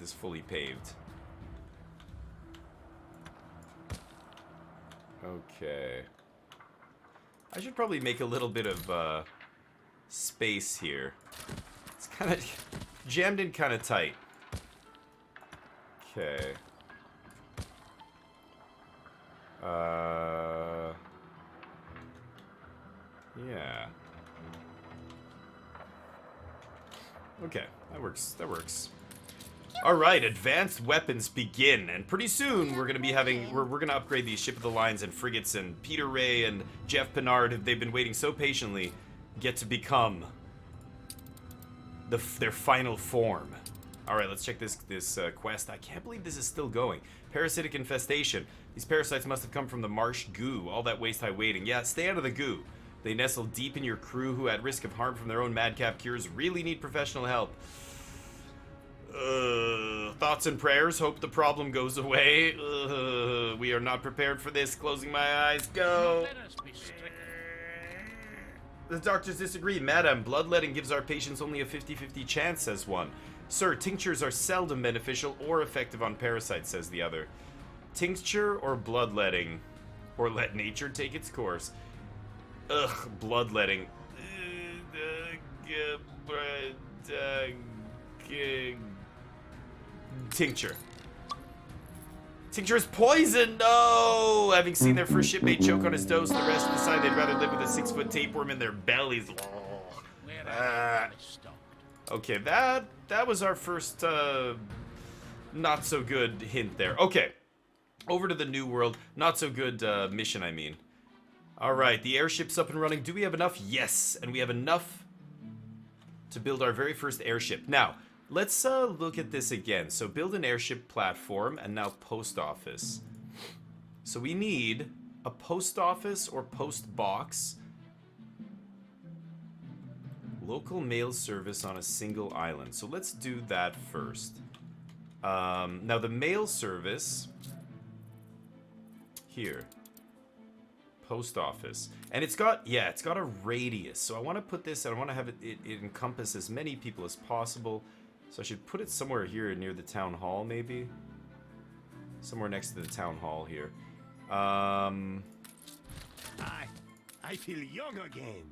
this fully paved. Okay. I should probably make a little bit of space here. It's kind of jammed in kind of tight. Okay. Yeah. Okay, that works. That works. All right, advanced weapons begin, and pretty soon we're gonna be having we're gonna upgrade these ship of the lines and frigates, and Peter Ray and Jeff Pinard, they've been waiting so patiently, get to become their final form. All right, let's check this quest. I can't believe this is still going. Parasitic infestation. These parasites must have come from the marsh goo. All that waist high waiting. Yeah, stay out of the goo. They nestle deep in your crew, who, at risk of harm from their own madcap cures, really need professional help. Thoughts and prayers. Hope the problem goes away. We are not prepared for this. Closing my eyes. Go. The doctors disagree. Madam, bloodletting gives our patients only a 50-50 chance, says one. Sir, tinctures are seldom beneficial or effective on parasites, says the other. Tincture or bloodletting? Or let nature take its course. Ugh, bloodletting. Tincture. Tincture is poison! No! Having seen their first shipmate choke on his dose, the rest decide they'd rather live with a 6-foot tapeworm in their bellies. Okay, that was our first not so good hint there. Okay, over to the new world. Not so good mission, I mean. All right, the airship's up and running. Do we have enough? Yes, and we have enough to build our very first airship. Now, let's look at this again. So build an airship platform, and now post office. So we need a post office or post box. Local mail service on a single island. So let's do that first. Now the mail service here. Post office. And it's got a radius. So I want to put this, and I want to have it encompass as many people as possible. So I should put it somewhere here near the town hall, maybe. Somewhere next to the town hall here. I feel young again.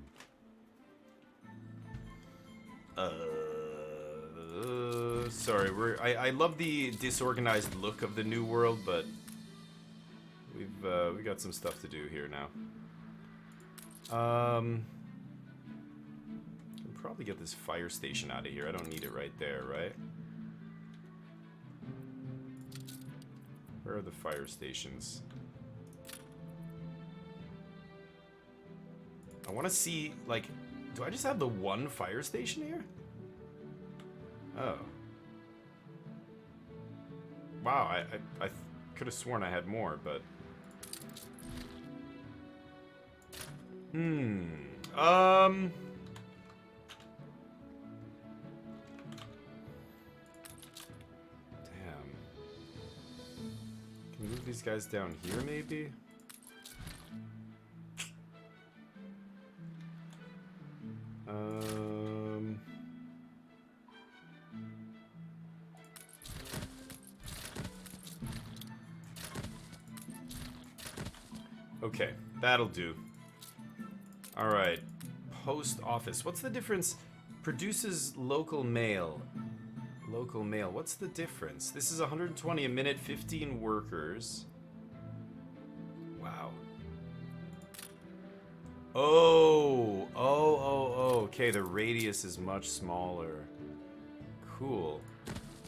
Sorry, I love the disorganized look of the new world, but we got some stuff to do here now. Can probably get this fire station out of here. I don't need it right there, right? Where are the fire stations? I want to see, like, do I just have the one fire station here? Oh. Wow, I could have sworn I had more, but... Damn. Can we move these guys down here, maybe? Okay, that'll do. Alright. post office. What's the difference? Produces local mail. Local mail. What's the difference? This is 120 a minute, 15 workers. Wow. Oh, okay, the radius is much smaller. Cool.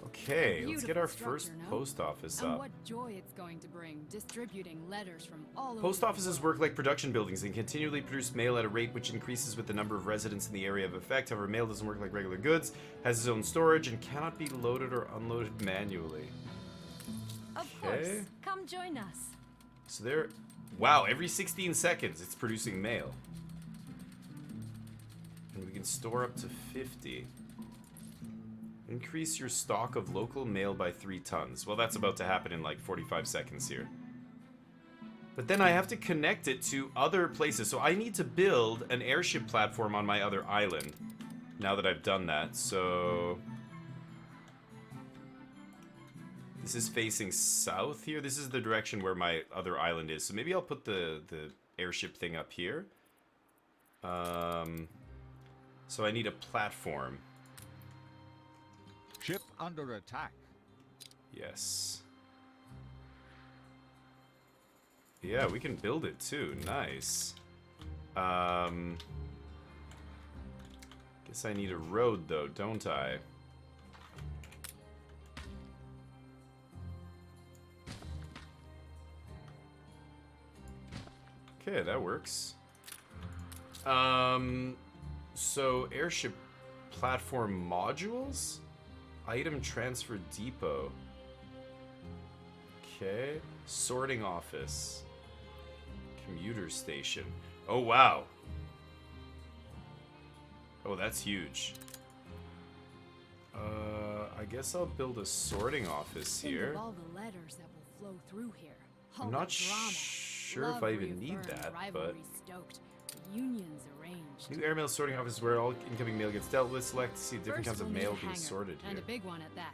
Okay, let's get our first post office And up. what joy it's going to bring, distributing letters from all over. Post offices work like production buildings and continually produce mail at a rate which increases with the number of residents in the area of effect. However, mail doesn't work like regular goods, has its own storage, and cannot be loaded or unloaded manually. Of course. Come join us. So there... Wow, every 16 seconds it's producing mail. And we can store up to 50. Increase your stock of local mail by 3 tons. Well, that's about to happen in like 45 seconds here. But then I have to connect it to other places. So I need to build an airship platform on my other island. Now that I've done that, so... This is facing south here. This is the direction where my other island is. So maybe I'll put the airship thing up here. So I need a platform. Ship under attack. Yes. Yeah, we can build it too. Nice. Guess I need a road though, don't I? Okay, that works. So airship platform modules? Item transfer depot. Okay. Sorting office. Commuter station. Oh, wow. Oh, that's huge. I guess I'll build a sorting office Think here. of all the letters that will flow through here. All I'm the not drama, sure if love I even need reaffirmed, that, but... rivalry stoked, unions arranged. New airmail sorting office where all incoming mail gets dealt with. Select to see different First kinds of we'll need mail a being hangar, sorted and here. a big one at that.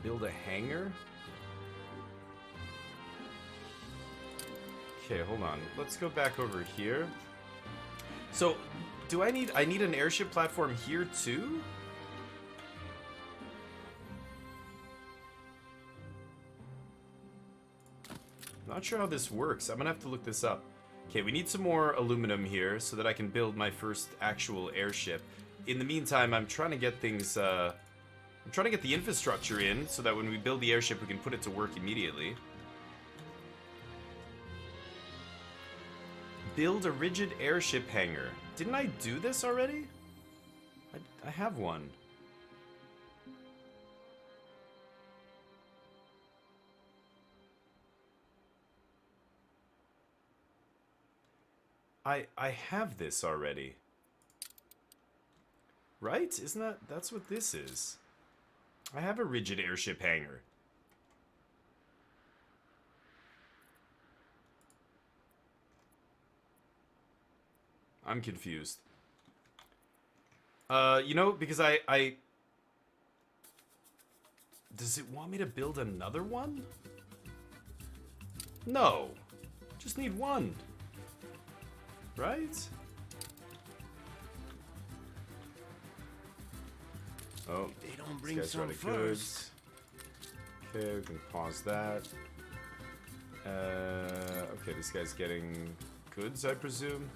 Build a hangar? Okay, hold on. Let's go back over here. So, do I need an airship platform here too? Not sure how this works. I'm gonna have to look this up. Okay, we need some more aluminum here so that I can build my first actual airship. In the meantime, I'm trying to get things, I'm trying to get the infrastructure in so that when we build the airship, we can put it to work immediately. Build a rigid airship hangar. Didn't I do this already? I have one. I have this already. Right? Isn't that's what this is? I have a rigid airship hangar. I'm confused. You know, because I... Does it want me to build another one? No. Just need one. Right? Oh, They don't bring this guy's some running first. goods. Okay, we can pause that. Okay, this guy's getting goods, I presume.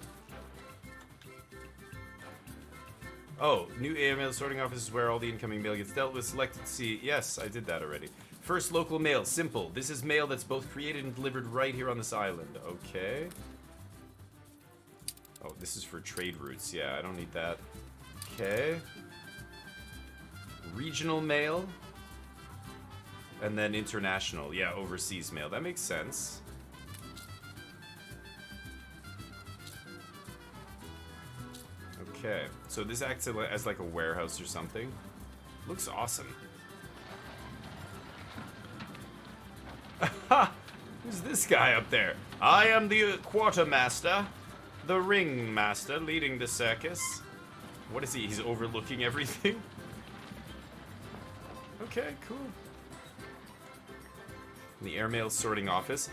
Oh, new airmail sorting office is where all the incoming mail gets dealt with. Selected C. Yes, I did that already. First local mail. Simple. This is mail that's both created and delivered right here on this island. Okay. Oh, this is for trade routes. Yeah, I don't need that. Okay. Regional mail. And then international. Yeah, overseas mail. That makes sense. Okay, so this acts as like a warehouse or something. Looks awesome. Ha! Who's this guy up there? I am the quartermaster, the ringmaster leading the circus. What is he? He's overlooking everything? Okay, cool. The airmail sorting office.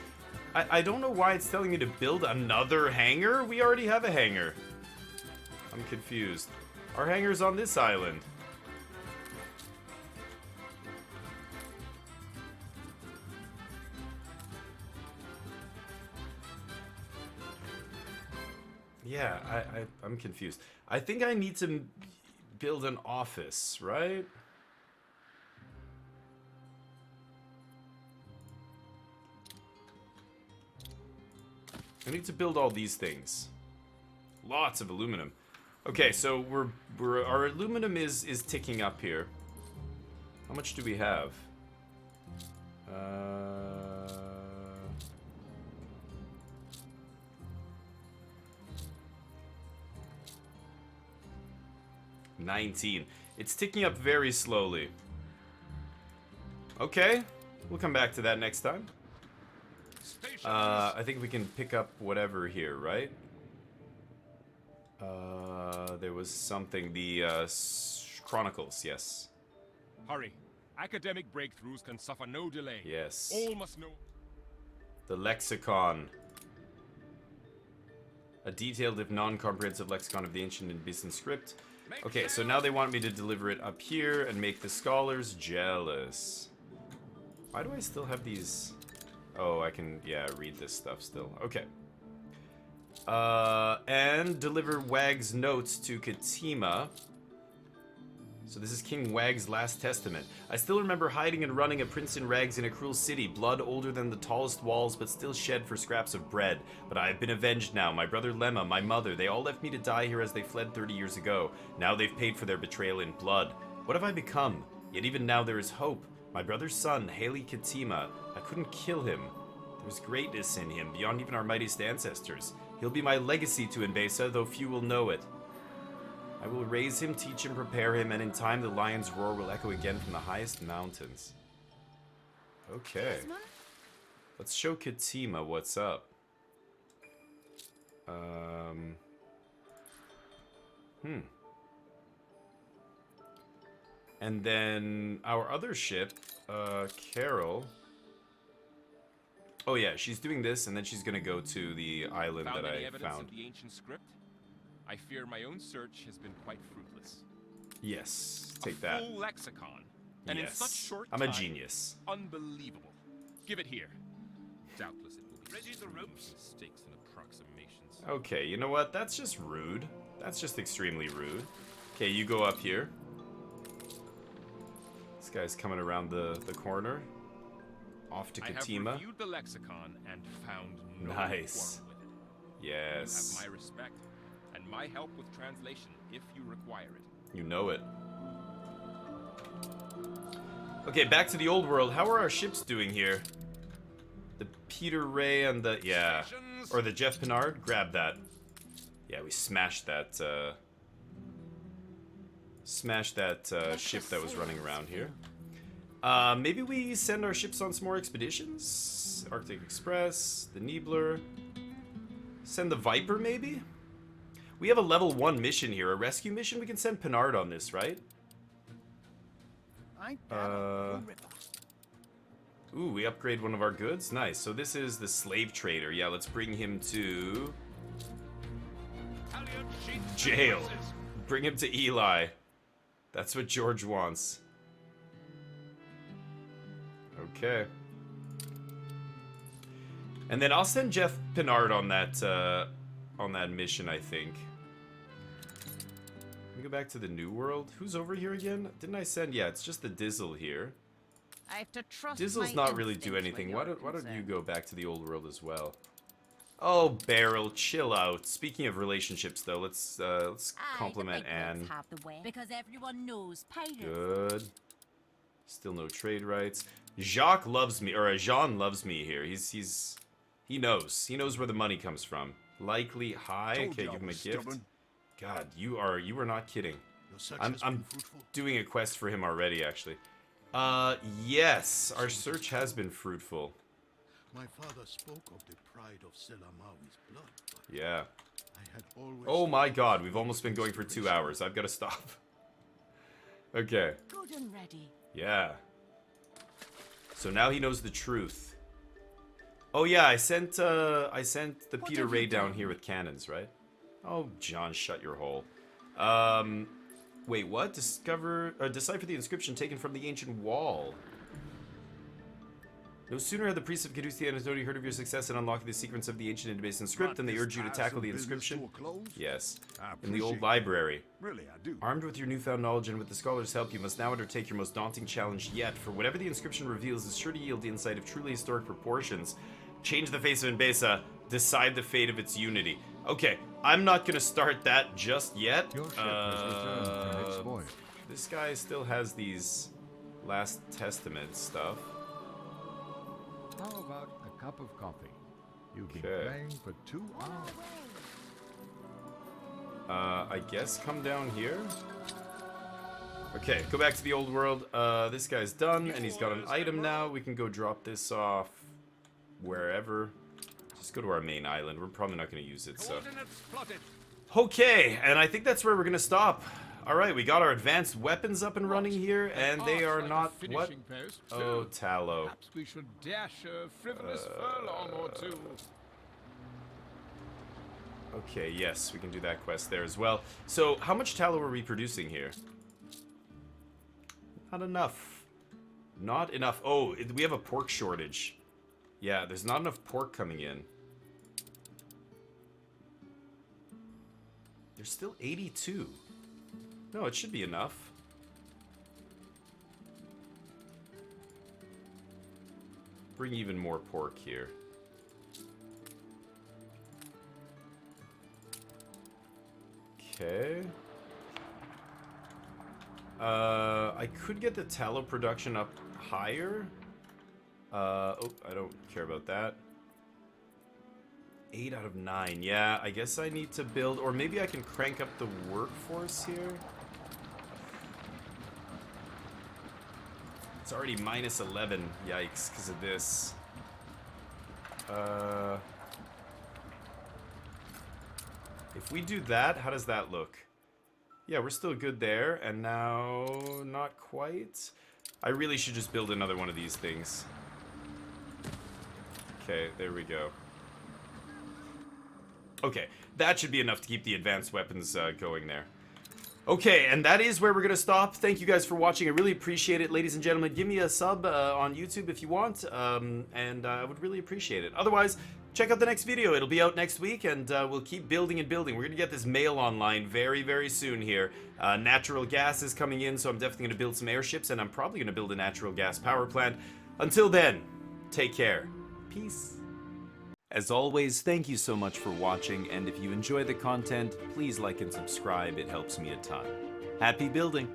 I don't know why it's telling me to build another hangar. We already have a hangar. I'm confused. Our hangar's on this island. Yeah, I'm confused. I think I need to build an office, right? I need to build all these things. Lots of aluminum. Okay, so our aluminum is ticking up here. How much do we have? 19. It's ticking up very slowly. Okay, we'll come back to that next time. I think we can pick up whatever here, right? There was something, the Chronicles, yes. Hurry. Academic breakthroughs can suffer no delay. Yes. All must know. The lexicon. A detailed if non-comprehensive lexicon of the ancient Enbesan script. Okay, so now they want me to deliver it up here and make the scholars jealous. Why do I still have these? Oh, I can, yeah, read this stuff still. Okay. And deliver Wag's notes to Katima. So this is King Wag's last testament. I still remember hiding and running a prince in rags in a cruel city, blood older than the tallest walls, but still shed for scraps of bread. But I have been avenged now. My brother Lemma, my mother, they all left me to die here as they fled 30 years ago. Now they've paid for their betrayal in blood. What have I become? Yet even now there is hope. My brother's son, Haley Katima, I couldn't kill him. There's greatness in him, beyond even our mightiest ancestors. He'll be my legacy to Enbesa, though few will know it. I will raise him, teach him, prepare him, and in time the lion's roar will echo again from the highest mountains. Okay. Let's show Katima what's up. And then our other ship, Carol. Oh yeah, she's doing this, and then she's gonna go to the island that I found. Of the ancient script? I fear my own search has been quite fruitless. Yes, take that. Full lexicon, and in such short I'm time, a genius. Unbelievable. Give it here. Doubtless it will be ready the ropes. Mistakes and approximations. Okay, you know what? That's just rude. That's just extremely rude. Okay, you go up here. This guy's coming around the corner. Off to Katima. I have reviewed the lexicon and found no nice. quarrel with it. Yes. You have my respect and my help with translation if you require it. You know it. Okay, back to the old world. How are our ships doing here? The Peter Ray and the or the Jeff Pinard. Grab that. Yeah, we smashed that. Ship that was running around here. Maybe we send our ships on some more expeditions? Arctic Express, the Niebler. Send the Viper, maybe? We have a level 1 mission here, a rescue mission. We can send Pinard on this, right? Ooh, we upgrade one of our goods. Nice. So this is the slave trader. Yeah, let's bring him to jail. Bring him to Eli. That's what George wants. Okay. And then I'll send Jeff Pinard on that mission, I think. Let me go back to the New World. Who's over here again? Didn't I send? Yeah, it's just the Dizzle here. I have to trust Dizzle's my not really do instincts anything. when Why you're don't you concerned. go back to the old world as well? Oh, Beryl, chill out. Speaking of relationships, though, let's compliment Anne. Have the way. Because everyone knows pirates. Good. Still no trade rights. Jacques loves me, or Jean loves me here. He knows where the money comes from. Likely high. Okay, give him a gift. God, you are not kidding. I'm doing a quest for him already, actually. Yes, our search has been fruitful. My father spoke of the pride of Selamawi's blood, but yeah. I had always Oh my God, we've almost been going for 2 hours. I've got to stop. Okay. Good and ready. Yeah. So now he knows the truth. Oh yeah, I sent the Peter Ray down here with cannons, right? Oh, John, shut your hole. Wait, what? Decipher the inscription taken from the ancient wall. No sooner had the priests of Caduceus and Anatoti heard of your success in unlocking the secrets of the ancient Enbesa script than they urged you to tackle the inscription. Yes, in the old library. Really, I do. Armed with your newfound knowledge and with the scholar's help, you must now undertake your most daunting challenge yet, for whatever the inscription reveals is sure to yield insight of truly historic proportions. Change the face of Enbesa, decide the fate of its unity. Okay, I'm not gonna start that just yet. Your ship has returned from its voyage. This guy still has these Last Testament stuff. How about a cup of coffee? You've been Okay. playing for 2 hours. I guess come down here. Okay, go back to the old world. This guy's done, and he's got an item now. We can go drop this off wherever. Just go to our main island. We're probably not going to use it, so. Okay, and I think that's where we're going to stop. Alright, we got our advanced weapons up and running here, and they are not... What? Oh, tallow. Perhaps we should dash a frivolous furlong or two. Okay, yes, we can do that quest there as well. So, how much tallow are we producing here? Not enough. Not enough. Oh, we have a pork shortage. Yeah, there's not enough pork coming in. There's still 82. No, it should be enough. Bring even more pork here. Okay. I could get the tallow production up higher. Oh, I don't care about that. 8 out of 9. Yeah, I guess I need to build, or maybe I can crank up the workforce here. It's already minus 11. Yikes, because of this. If we do that, how does that look? Yeah, we're still good there, and now not quite. I really should just build another one of these things. Okay, there we go. Okay, that should be enough to keep the advanced weapons going there. Okay, and that is where we're going to stop. Thank you guys for watching. I really appreciate it. Ladies and gentlemen, give me a sub on YouTube if you want, and I would really appreciate it. Otherwise, check out the next video. It'll be out next week, and we'll keep building and building. We're going to get this mail online very, very soon here. Natural gas is coming in, so I'm definitely going to build some airships, and I'm probably going to build a natural gas power plant. Until then, take care. Peace. As always, thank you so much for watching, and if you enjoy the content, please like and subscribe. It helps me a ton. Happy building!